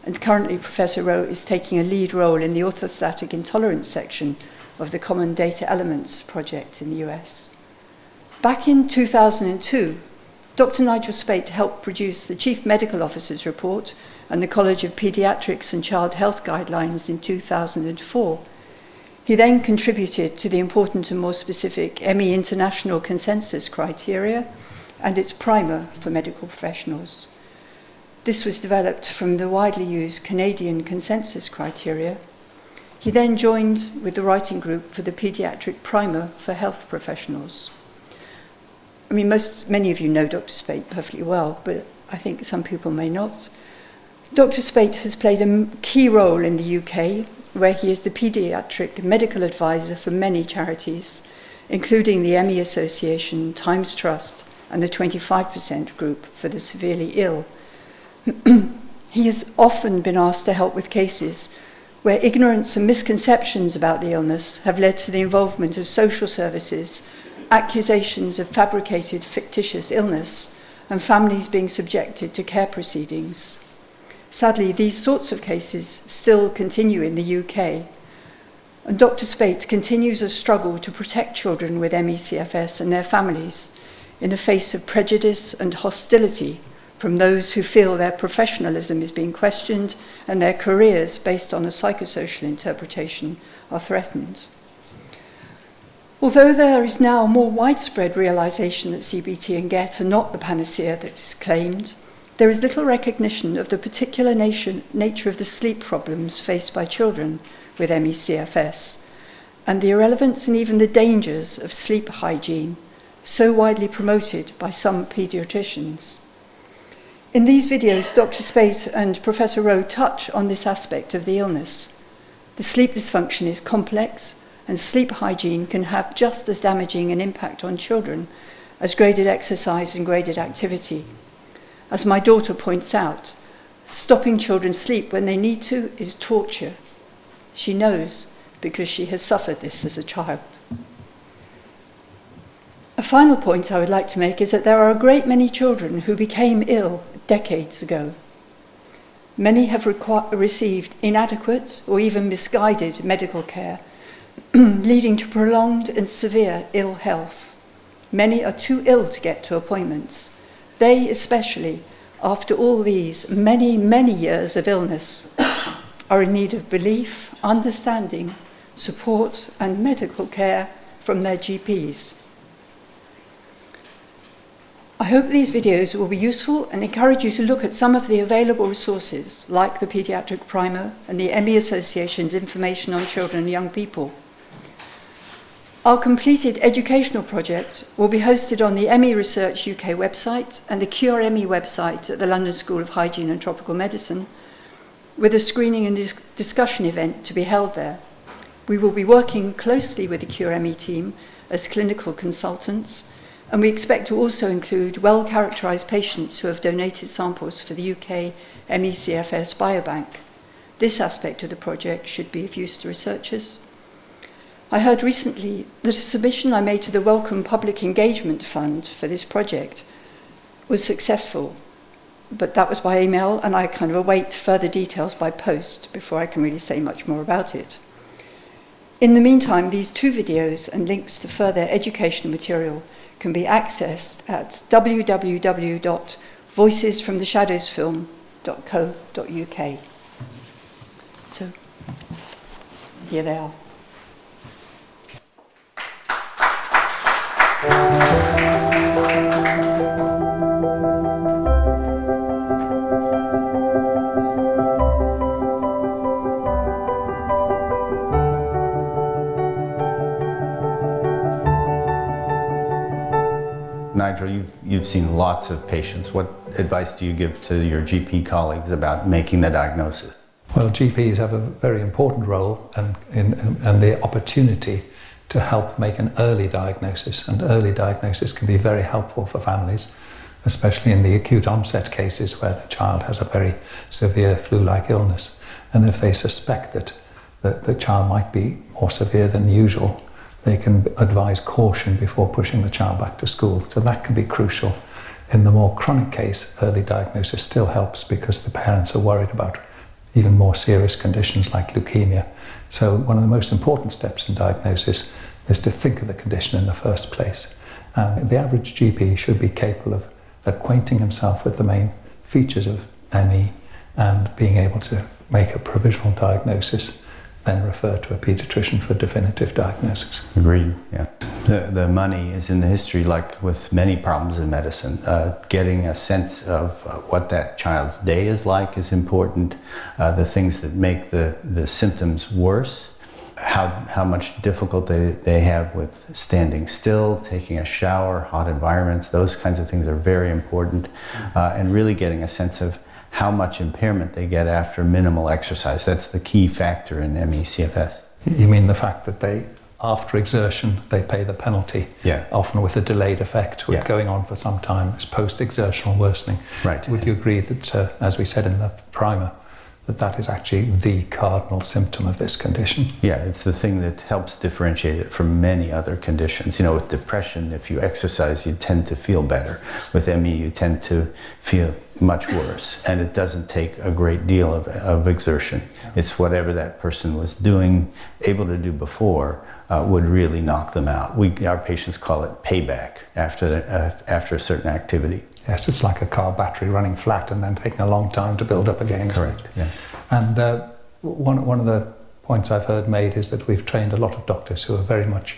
And currently, Professor Rowe is taking a lead role in the orthostatic intolerance section of the Common Data Elements project in the US. Back in 2002, Dr. Nigel Speight helped produce the Chief Medical Officer's report and the College of Pediatrics and Child Health Guidelines in 2004. He then contributed to the important and more specific ME International Consensus Criteria and its primer for medical professionals. This was developed from the widely used Canadian Consensus Criteria. He then joined with the writing group for the Pediatric Primer for health professionals. I mean, many of you know Dr. Speight perfectly well, but I think some people may not. Dr. Speight has played a key role in the UK, where he is the paediatric medical advisor for many charities, including the ME Association, Times Trust, and the 25% group for the severely ill. He has often been asked to help with cases where ignorance and misconceptions about the illness have led to the involvement of social services, accusations of fabricated fictitious illness, and families being subjected to care proceedings. Sadly, these sorts of cases still continue in the UK, and Dr. Speight continues a struggle to protect children with ME/CFS and their families in the face of prejudice and hostility from those who feel their professionalism is being questioned and their careers based on a psychosocial interpretation are threatened. Although there is now more widespread realization that CBT and GET are not the panacea that is claimed, there is little recognition of the particular nature of the sleep problems faced by children with ME/CFS and the irrelevance and even the dangers of sleep hygiene, so widely promoted by some paediatricians. In these videos, Dr. Speight and Professor Rowe touch on this aspect of the illness. The sleep dysfunction is complex, and sleep hygiene can have just as damaging an impact on children as graded exercise and graded activity. As my daughter points out, stopping children sleep when they need to is torture. She knows because she has suffered this as a child. A final point I would like to make is that there are a great many children who became ill decades ago. Many have received inadequate or even misguided medical care, leading to prolonged and severe ill health. Many are too ill to get to appointments. They especially, after all these many, many years of illness, are in need of belief, understanding, support, and medical care from their GPs. I hope these videos will be useful and encourage you to look at some of the available resources, like the Pediatric Primer and the ME Association's information on children and young people. Our completed educational project will be hosted on the ME Research UK website and the Cure.ME website at the London School of Hygiene and Tropical Medicine, with a screening and discussion event to be held there. We will be working closely with the Cure.ME team as clinical consultants, and we expect to also include well-characterised patients who have donated samples for the UK ME/CFS Biobank. This aspect of the project should be of use to researchers. I heard recently that a submission I made to the Wellcome Public Engagement Fund for this project was successful, but that was by email, and I kind of await further details by post before I can really say much more about it. In the meantime, these two videos and links to further educational material can be accessed at www.voicesfromtheshadowsfilm.co.uk. So, here they are. Nigel, you've seen lots of patients. What advice do you give to your GP colleagues about making the diagnosis? Well, GPs have a very important role and the opportunity to help make an early diagnosis. And early diagnosis can be very helpful for families, especially in the acute onset cases where the child has a very severe flu-like illness. And if they suspect that the child might be more severe than usual, they can advise caution before pushing the child back to school. So that can be crucial. In the more chronic case, early diagnosis still helps because the parents are worried about even more serious conditions like leukemia. So one of the most important steps in diagnosis is to think of the condition in the first place. And the average GP should be capable of acquainting himself with the main features of ME and being able to make a provisional diagnosis, then refer to a paediatrician for definitive diagnosis. Agreed, yeah. The money is in the history, like with many problems in medicine. Getting a sense of what that child's day is like is important. The things that make the symptoms worse, how much difficulty they have with standing still, taking a shower, hot environments, those kinds of things are very important. And really getting a sense of how much impairment they get after minimal exercise. That's the key factor in ME/CFS. You mean the fact that after exertion, they pay the penalty, yeah, often with a delayed effect, yeah, going on for some time, it's post-exertional worsening. Right. Would you agree that, as we said in the primer, that is actually the cardinal symptom of this condition? Yeah, it's the thing that helps differentiate it from many other conditions. You know, with depression, if you exercise, you tend to feel better. With ME, you tend to feel much worse, and it doesn't take a great deal of exertion. Yeah. It's whatever that person was able to do before would really knock them out. Our patients call it payback after a certain activity. Yes, it's like a car battery running flat and then taking a long time to build up again. Correct, yeah. And one of the points I've heard made is that we've trained a lot of doctors who are very much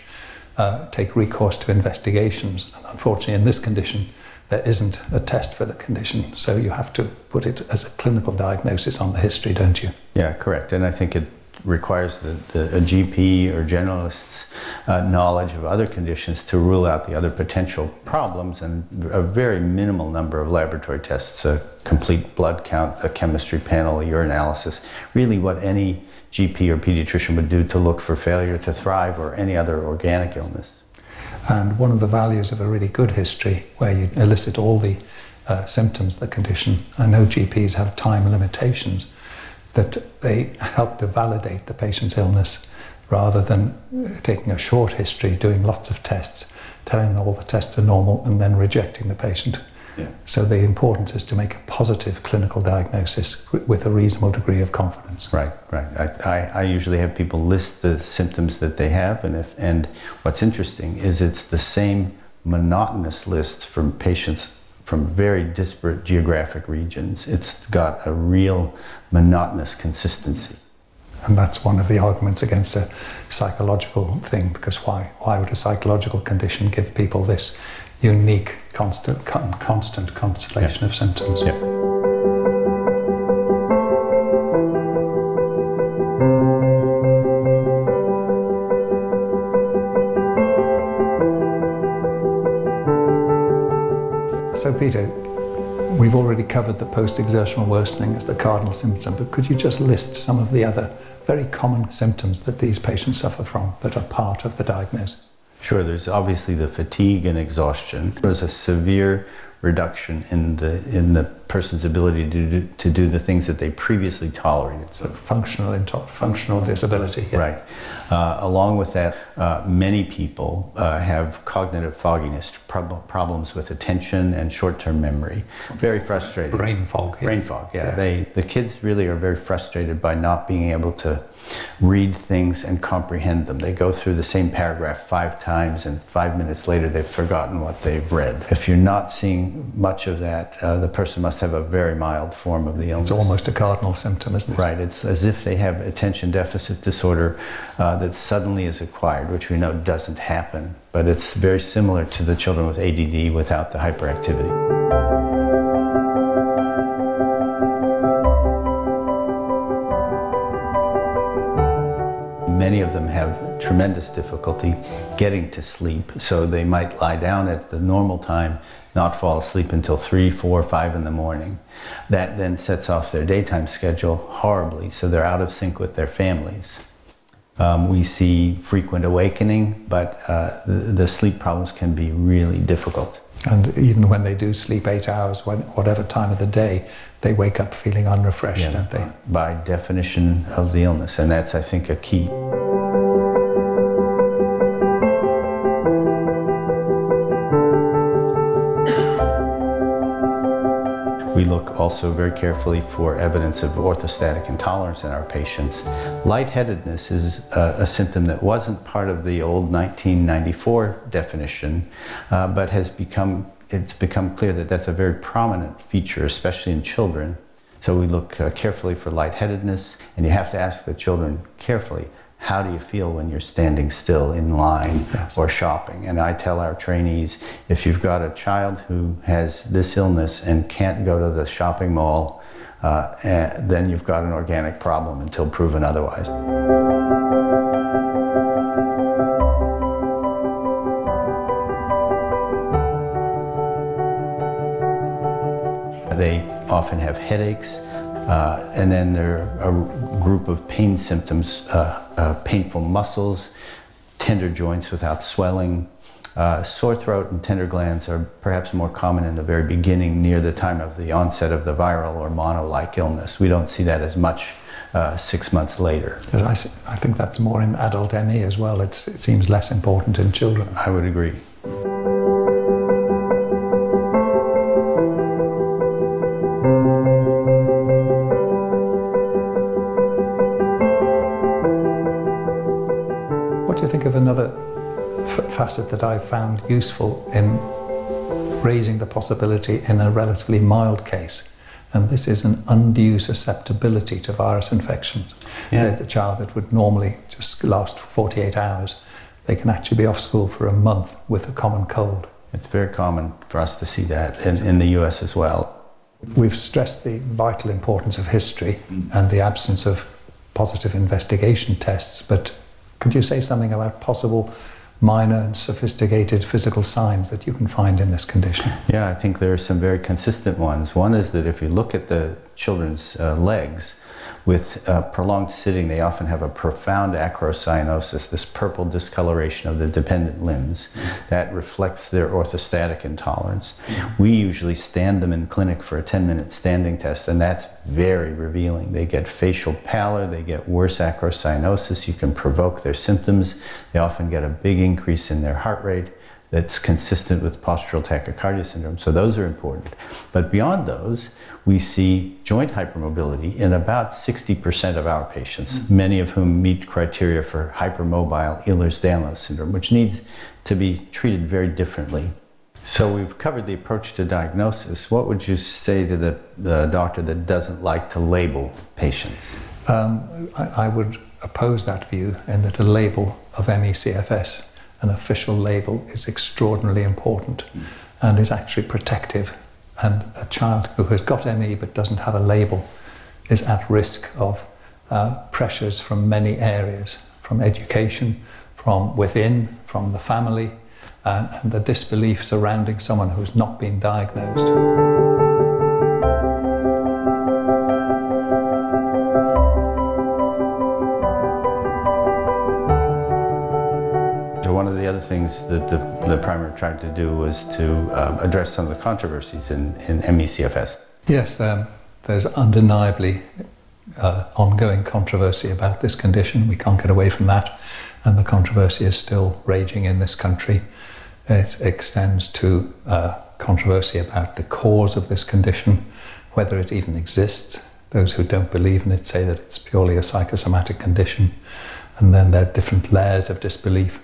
take recourse to investigations. And unfortunately, in this condition, there isn't a test for the condition. So you have to put it as a clinical diagnosis on the history, don't you? Yeah, correct. And I think it requires a GP or generalist's knowledge of other conditions to rule out the other potential problems, and a very minimal number of laboratory tests, a complete blood count, a chemistry panel, a urinalysis, really what any GP or pediatrician would do to look for failure to thrive or any other organic illness. And one of the values of a really good history, where you elicit all the symptoms of the condition, I know GPs have time limitations, that they help to validate the patient's illness rather than taking a short history, doing lots of tests, telling them all the tests are normal and then rejecting the patient. Yeah. So the importance is to make a positive clinical diagnosis with a reasonable degree of confidence. Right, right. I usually have people list the symptoms that they have, and what's interesting is it's the same monotonous list from patients from very disparate geographic regions. It's got a real monotonous consistency. And that's one of the arguments against a psychological thing, because why would a psychological condition give people this unique, constant constellation of symptoms? Yeah. So Peter, we've already covered the post-exertional worsening as the cardinal symptom, but could you just list some of the other very common symptoms that these patients suffer from that are part of the diagnosis? Sure, there's obviously the fatigue and exhaustion. There's a severe reduction in the person's ability to do the things that they previously tolerated. So functional disability. Yeah. Right. Along with that, many people have cognitive fogginess, problems with attention and short-term memory. Very frustrating. Brain fog. Yes. Brain fog, yeah. Yes. The kids really are very frustrated by not being able to read things and comprehend them. They go through the same paragraph 5 times, and 5 minutes later they've forgotten what they've read. If you're not seeing much of that, the person must have a very mild form of the illness. It's almost a cardinal symptom, isn't it? Right. It's as if they have attention deficit disorder that suddenly is acquired, which we know doesn't happen, but it's very similar to the children with ADD without the hyperactivity. many of them have tremendous difficulty getting to sleep. So they might lie down at the normal time, not fall asleep until 3, 4, 5 in the morning. That then sets off their daytime schedule horribly, so they're out of sync with their families. We see frequent awakening, but the sleep problems can be really difficult. And even when they do sleep 8 hours, whatever time of the day, they wake up feeling unrefreshed, don't they? By definition of the illness, and that's, I think, a key. We look also very carefully for evidence of orthostatic intolerance in our patients. Lightheadedness is a symptom that wasn't part of the old 1994 definition, but it's become clear that that's a very prominent feature, especially in children. So we look carefully for lightheadedness, and you have to ask the children carefully, how do you feel when you're standing still in line or shopping? And I tell our trainees, if you've got a child who has this illness and can't go to the shopping mall, then you've got an organic problem until proven otherwise. They often have headaches, and then there are a group of pain symptoms, painful muscles, tender joints without swelling. Sore throat and tender glands are perhaps more common in the very beginning, near the time of the onset of the viral or mono-like illness. We don't see that as much 6 months later. I think that's more in adult ME as well. It seems less important in children. I would agree. What do you think of another facet that I've found useful in raising the possibility in a relatively mild case? And this is an undue susceptibility to virus infections. A child that would normally just last 48 hours, they can actually be off school for a month with a common cold. It's very common for us to see that in the US as well. We've stressed the vital importance of history and the absence of positive investigation tests, but could you say something about possible minor and sophisticated physical signs that you can find in this condition? Yeah, I think there are some very consistent ones. One is that if you look at the children's legs, with prolonged sitting, they often have a profound acrocyanosis, this purple discoloration of the dependent limbs. That reflects their orthostatic intolerance. We usually stand them in clinic for a 10-minute standing test, and that's very revealing. They get facial pallor, they get worse acrocyanosis. You can provoke their symptoms. They often get a big increase in their heart rate that's consistent with postural tachycardia syndrome. So those are important. But beyond those, we see joint hypermobility in about 60% of our patients, many of whom meet criteria for hypermobile Ehlers-Danlos syndrome, which needs to be treated very differently. So we've covered the approach to diagnosis. What would you say to the doctor that doesn't like to label patients? I would oppose that view in that a label of ME/CFS, an official label, is extraordinarily important and is actually protective. And a child who has got ME but doesn't have a label is at risk of pressures from many areas, from education, from within, from the family, and the disbelief surrounding someone who's not been diagnosed. One of the other things that the primer tried to do was to address some of the controversies in ME/CFS. Yes, there's undeniably ongoing controversy about this condition. We can't get away from that, and the controversy is still raging in this country. It extends to controversy about the cause of this condition, whether it even exists. Those who don't believe in it say that it's purely a psychosomatic condition, and then there are different layers of disbelief,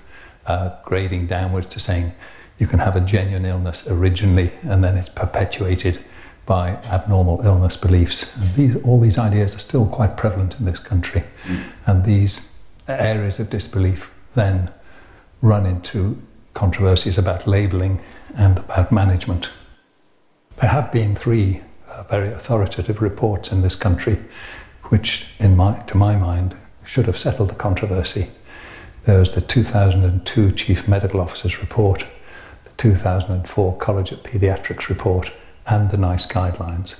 grading downwards to saying you can have a genuine illness originally and then it's perpetuated by abnormal illness beliefs. And all these ideas are still quite prevalent in this country. And these areas of disbelief then run into controversies about labelling and about management. There have been 3 very authoritative reports in this country which, to my mind, should have settled the controversy. There was the 2002 Chief Medical Officer's report, the 2004 College of Pediatrics report, and the NICE guidelines.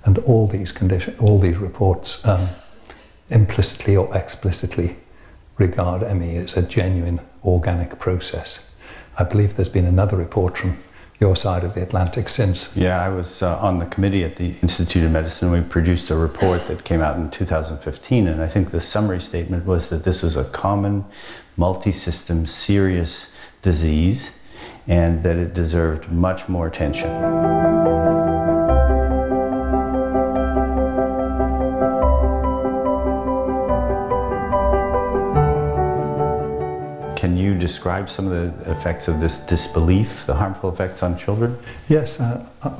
And all these reports implicitly or explicitly regard ME as a genuine organic process. I believe there's been another report from your side of the Atlantic since. Yeah, I was on the committee at the Institute of Medicine. We produced a report that came out in 2015, and I think the summary statement was that this was a common, multi-system, serious disease, and that it deserved much more attention. Can you describe some of the effects of this disbelief, the harmful effects on children? Yes,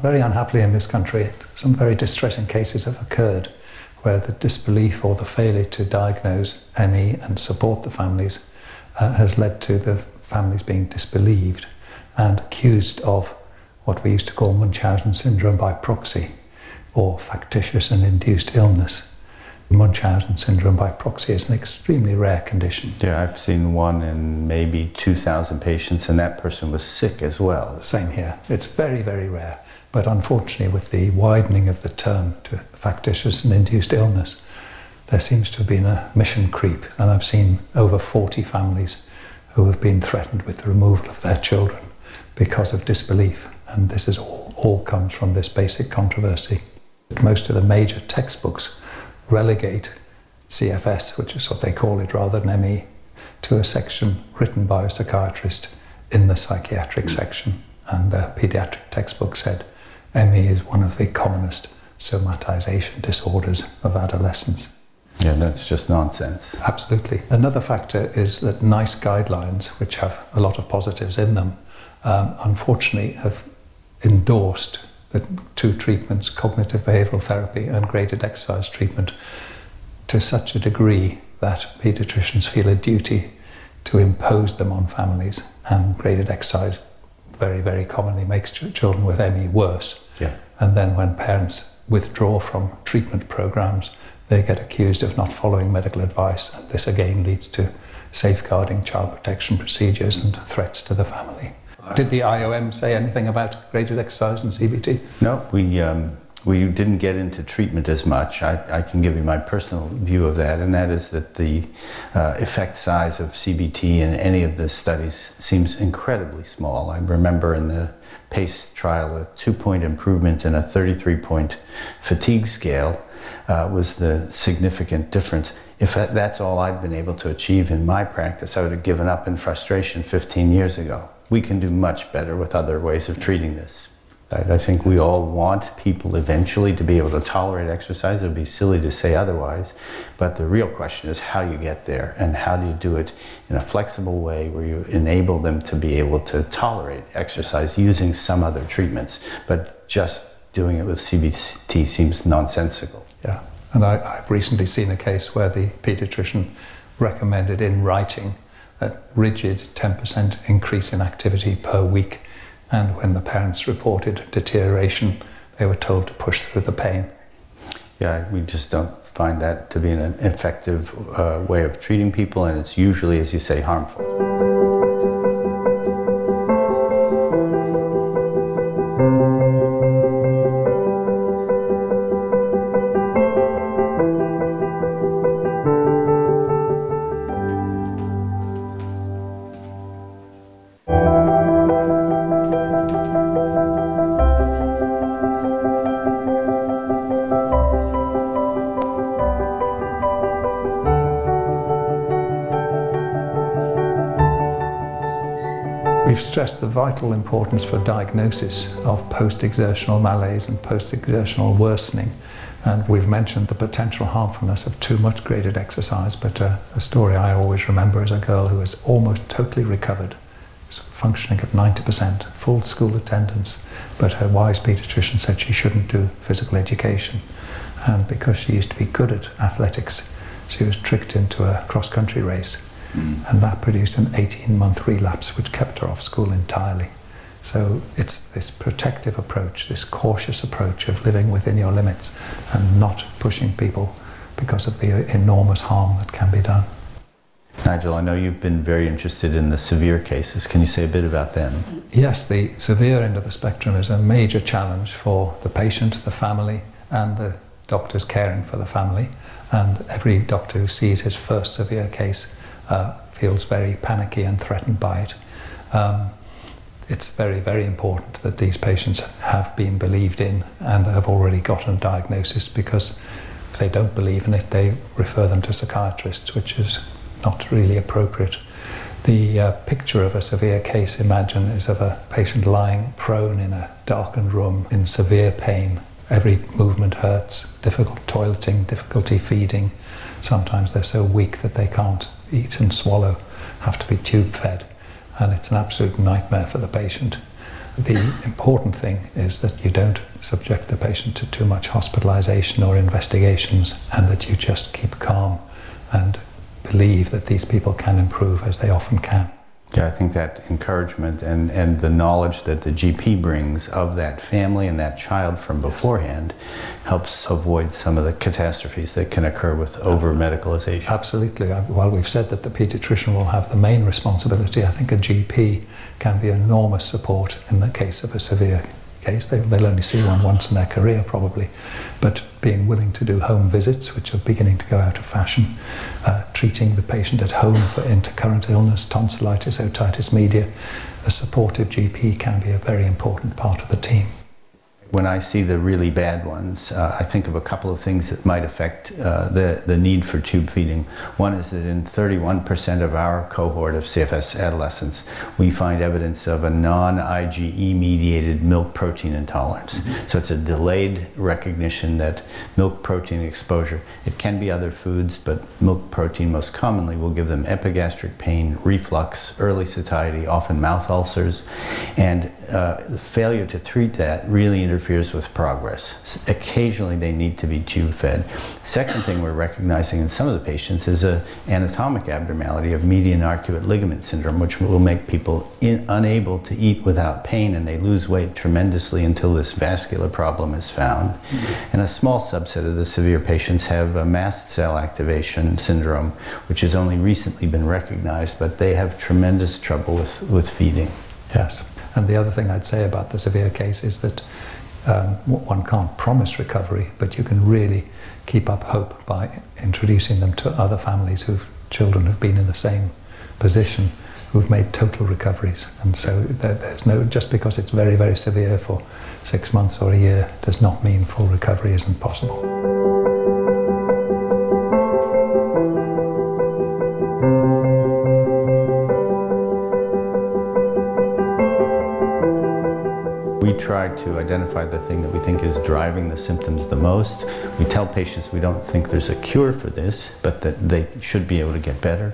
very unhappily in this country, some very distressing cases have occurred where the disbelief or the failure to diagnose ME and support the families has led to the families being disbelieved and accused of what we used to call Munchausen syndrome by proxy, or factitious and induced illness. Munchausen syndrome by proxy is an extremely rare condition. Yeah, I've seen one in maybe 2,000 patients, and that person was sick as well. Same here. It's very, very rare. But unfortunately, with the widening of the term to factitious and induced illness, there seems to have been a mission creep. And I've seen over 40 families who have been threatened with the removal of their children because of disbelief. And this is all comes from this basic controversy. Most of the major textbooks relegate CFS, which is what they call it rather than ME, to a section written by a psychiatrist in the psychiatric section. And a pediatric textbook said ME is one of the commonest somatization disorders of adolescence. Yeah, that's just nonsense. Absolutely. Another factor is that NICE guidelines, which have a lot of positives in them, unfortunately have endorsed the two treatments, cognitive behavioural therapy and graded exercise treatment, to such a degree that paediatricians feel a duty to impose them on families, and graded exercise very, very commonly makes children with ME worse. Yeah. And then when parents withdraw from treatment programs, they get accused of not following medical advice. And this again leads to safeguarding child protection procedures and threats to the family. Did the IOM say anything about graded exercise and CBT? No, we didn't get into treatment as much. I can give you my personal view of that, and that is that the effect size of CBT in any of the studies seems incredibly small. I remember in the PACE trial, a 2-point improvement in a 33-point fatigue scale was the significant difference. If that's all I'd been able to achieve in my practice, I would have given up in frustration 15 years ago. We can do much better with other ways of treating this. I think we all want people eventually to be able to tolerate exercise. It would be silly to say otherwise. But the real question is how you get there, and how do you do it in a flexible way where you enable them to be able to tolerate exercise using some other treatments. But just doing it with CBT seems nonsensical. Yeah, and I've recently seen a case where the paediatrician recommended in writing a rigid 10% increase in activity per week. And when the parents reported deterioration, they were told to push through the pain. Yeah, we just don't find that to be an effective way of treating people, and it's usually, as you say, harmful. We've stressed the vital importance for diagnosis of post-exertional malaise and post-exertional worsening, and we've mentioned the potential harmfulness of too much graded exercise, but a story I always remember is a girl who was almost totally recovered, was functioning at 90%, full school attendance, but her wise paediatrician said she shouldn't do physical education, and because she used to be good at athletics, she was tricked into a cross-country race. And that produced an 18-month relapse which kept her off school entirely. So it's this protective approach, this cautious approach of living within your limits and not pushing people because of the enormous harm that can be done. Nigel, I know you've been very interested in the severe cases. Can you say a bit about them? Yes, the severe end of the spectrum is a major challenge for the patient, the family, and the doctors caring for the family. And every doctor who sees his first severe case feels very panicky and threatened by it. It's very, very important that these patients have been believed in and have already gotten a diagnosis, because if they don't believe in it, they refer them to psychiatrists, which is not really appropriate. The picture of a severe case, imagine, is of a patient lying prone in a darkened room in severe pain. Every movement hurts, difficult toileting, difficulty feeding. Sometimes they're so weak that they can't eat and swallow, have to be tube fed. And it's an absolute nightmare for the patient. The important thing is that you don't subject the patient to too much hospitalization or investigations, and that you just keep calm and believe that these people can improve, as they often can. Yeah, I think that encouragement and the knowledge that the GP brings of that family and that child from beforehand helps avoid some of the catastrophes that can occur with over-medicalization. Absolutely. While we've said that the paediatrician will have the main responsibility, I think a GP can be enormous support in the case of a severe case. They'll only see one once in their career probably, but being willing to do home visits, which are beginning to go out of fashion, treating the patient at home for intercurrent illness, tonsillitis, otitis media, a supportive GP can be a very important part of the team. When I see the really bad ones, I think of a couple of things that might affect the need for tube feeding. One is that in 31% of our cohort of CFS adolescents, we find evidence of a non-IgE mediated milk protein intolerance. So it's a delayed recognition that milk protein exposure, it can be other foods, but milk protein most commonly will give them epigastric pain, reflux, early satiety, often mouth ulcers, and the failure to treat that really interferes with progress. Occasionally they need to be tube fed. Second thing we're recognizing in some of the patients is an anatomic abnormality of median arcuate ligament syndrome, which will make people unable to eat without pain, and they lose weight tremendously until this vascular problem is found. And a small subset of the severe patients have a mast cell activation syndrome, which has only recently been recognized, but they have tremendous trouble with feeding. Yes. And the other thing I'd say about the severe case is that one can't promise recovery, but you can really keep up hope by introducing them to other families whose children have been in the same position, who've made total recoveries. And so there's no, just because it's very, very severe for 6 months or a year does not mean full recovery isn't possible. We try to identify the thing that we think is driving the symptoms the most. We tell patients we don't think there's a cure for this, but that they should be able to get better.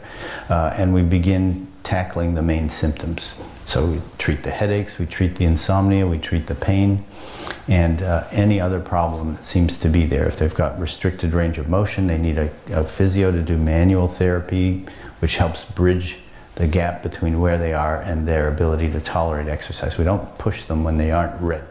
And we begin tackling the main symptoms. So we treat the headaches, we treat the insomnia, we treat the pain, and any other problem that seems to be there. If they've got restricted range of motion, they need a physio to do manual therapy, which helps bridge the gap between where they are and their ability to tolerate exercise. We don't push them when they aren't ready.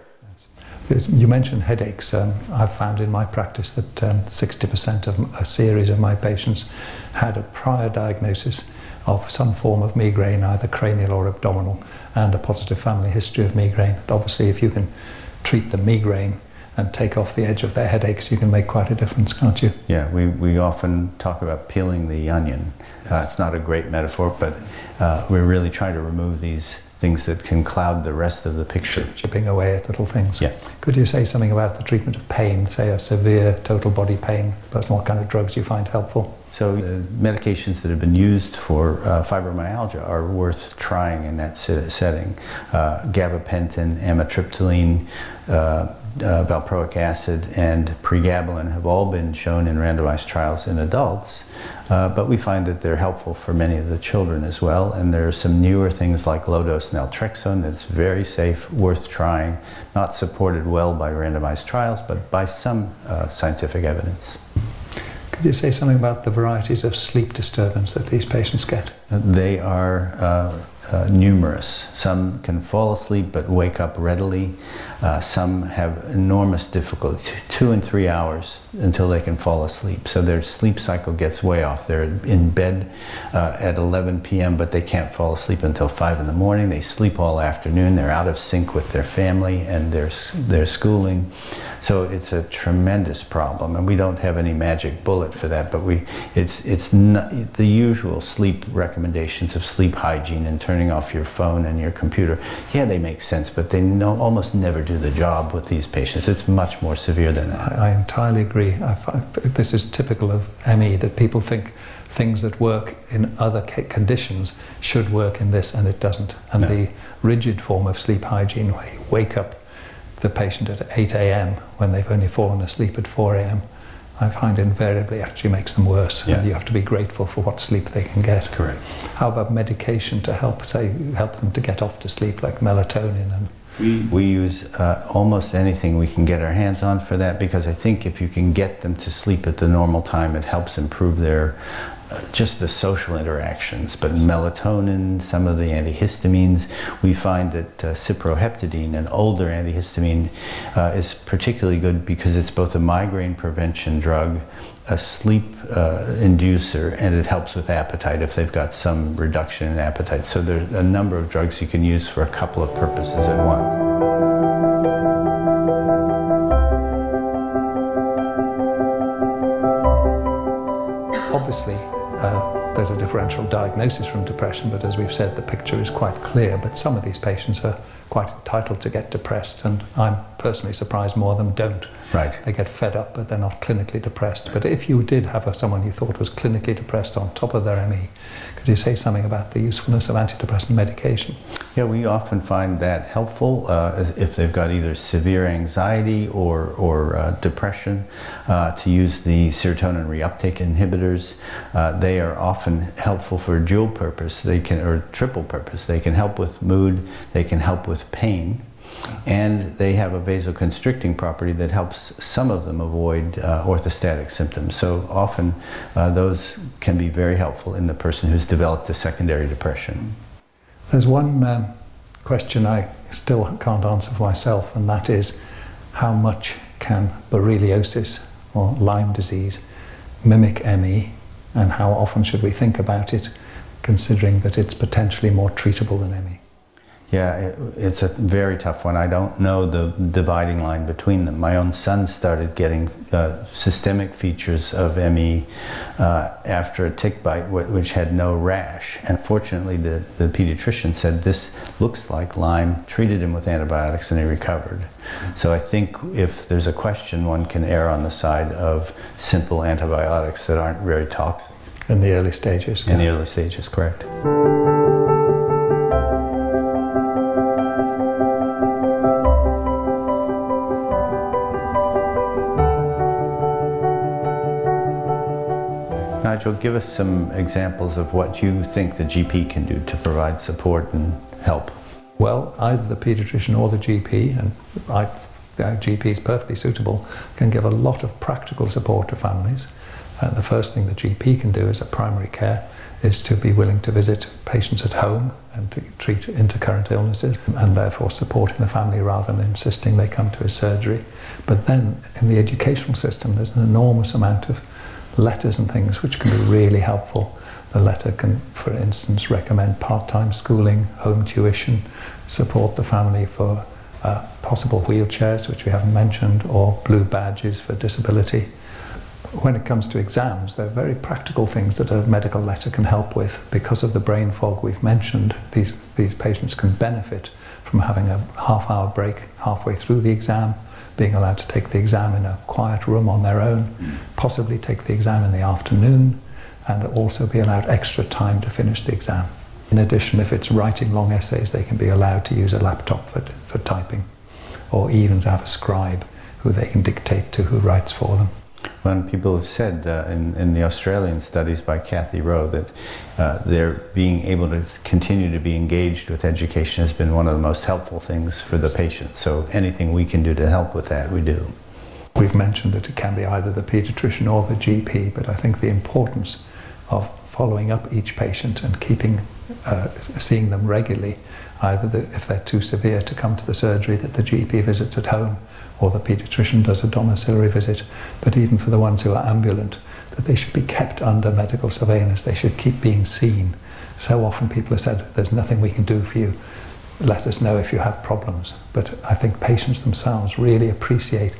You mentioned headaches. I've found in my practice that 60% of a series of my patients had a prior diagnosis of some form of migraine, either cranial or abdominal, and a positive family history of migraine. And obviously, if you can treat the migraine and take off the edge of their headaches, you can make quite a difference, can't you? Yeah, we often talk about peeling the onion. It's not a great metaphor, but we're really trying to remove these things that can cloud the rest of the picture. Chipping away at little things. Yeah. Could you say something about the treatment of pain, say a severe total body pain, what kind of drugs you find helpful? So the medications that have been used for fibromyalgia are worth trying in that setting. Gabapentin, amitriptyline, valproic acid, and pregabalin have all been shown in randomized trials in adults, but we find that they're helpful for many of the children as well. And there are some newer things like low-dose naltrexone that's very safe, worth trying, not supported well by randomized trials, but by some scientific evidence. Could you say something about the varieties of sleep disturbance that these patients get? They are numerous. Some can fall asleep but wake up readily. Some have enormous difficulty, 2 and 3 hours until they can fall asleep. So their sleep cycle gets way off. They're in bed at 11 p.m. but they can't fall asleep until 5 in the morning. They sleep all afternoon. They're out of sync with their family and their schooling. So it's a tremendous problem, and we don't have any magic bullet for that, but it's not, the usual sleep recommendations of sleep hygiene and turning off your phone and your computer. Yeah, they make sense, but they almost never do the job with these patients. It's much more severe than that. I entirely agree. This is typical of ME, that people think things that work in other conditions should work in this, and it doesn't. And the rigid form of sleep hygiene, where you wake up the patient at 8 a.m. when they've only fallen asleep at 4 a.m., I find invariably actually makes them worse. Yeah. And you have to be grateful for what sleep they can get. Correct. How about medication to help them to get off to sleep, like melatonin? And we use almost anything we can get our hands on for that, because I think if you can get them to sleep at the normal time, it helps improve their just the social interactions. But melatonin, some of the antihistamines, we find that cyproheptadine, an older antihistamine, is particularly good because it's both a migraine prevention drug, a sleep inducer, and it helps with appetite if they've got some reduction in appetite. So there's a number of drugs you can use for a couple of purposes at once. obviously, there's a differential diagnosis from depression, but as we've said, the picture is quite clear. But some of these patients are quite entitled to get depressed, and I'm personally surprised more of them don't. Right. They get fed up, but they're not clinically depressed. But if you did have someone you thought was clinically depressed on top of their ME, could you say something about the usefulness of antidepressant medication? Yeah, we often find that helpful if they've got either severe anxiety or depression, to use the serotonin reuptake inhibitors. They are often helpful for dual purpose, or triple purpose. They can help with mood, they can help with pain, and they have a vasoconstricting property that helps some of them avoid orthostatic symptoms. So often those can be very helpful in the person who's developed a secondary depression. There's one question I still can't answer for myself, and that is, how much can borreliosis or Lyme disease mimic ME, and how often should we think about it, considering that it's potentially more treatable than ME? Yeah, it's a very tough one. I don't know the dividing line between them. My own son started getting systemic features of ME after a tick bite, which had no rash. And fortunately, the pediatrician said, this looks like Lyme, treated him with antibiotics, and he recovered. So I think if there's a question, one can err on the side of simple antibiotics that aren't very toxic. In the early stages. In the early stages, correct. Nigel, give us some examples of what you think the GP can do to provide support and help. Well, either the paediatrician or the GP, and the GP is perfectly suitable, can give a lot of practical support to families. The first thing the GP can do as a primary care is to be willing to visit patients at home and to treat intercurrent illnesses, and therefore supporting the family rather than insisting they come to a surgery. But then in the educational system, there's an enormous amount of letters and things which can be really helpful. The letter can, for instance, recommend part-time schooling, home tuition, support the family for possible wheelchairs, which we haven't mentioned, or blue badges for disability. When it comes to exams, there are very practical things that a medical letter can help with. Because of the brain fog we've mentioned, these patients can benefit from having a half-hour break halfway through the exam, being allowed to take the exam in a quiet room on their own, possibly take the exam in the afternoon, and also be allowed extra time to finish the exam. In addition, if it's writing long essays, they can be allowed to use a laptop for typing, or even to have a scribe who they can dictate to, who writes for them. When people have said in the Australian studies by Kathy Rowe that they're being able to continue to be engaged with education has been one of the most helpful things for the patient. So anything we can do to help with that, we do. We've mentioned that it can be either the paediatrician or the GP, but I think the importance of following up each patient and seeing them regularly, either if they're too severe to come to the surgery, that the GP visits at home, or the paediatrician does a domiciliary visit, but even for the ones who are ambulant, that they should be kept under medical surveillance. They should keep being seen. So often people have said, there's nothing we can do for you, let us know if you have problems. But I think patients themselves really appreciate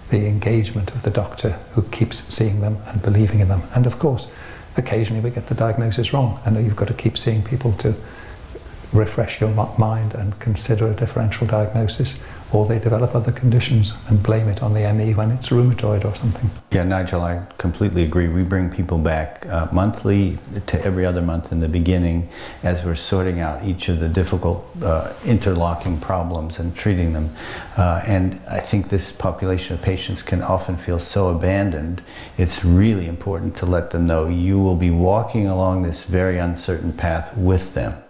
the engagement of the doctor who keeps seeing them and believing in them. And of course, occasionally we get the diagnosis wrong, and you've got to keep seeing people to refresh your mind and consider a differential diagnosis, or they develop other conditions and blame it on the ME when it's rheumatoid or something. Yeah, Nigel, I completely agree. We bring people back monthly to every other month in the beginning as we're sorting out each of the difficult interlocking problems and treating them. And I think this population of patients can often feel so abandoned. It's really important to let them know you will be walking along this very uncertain path with them.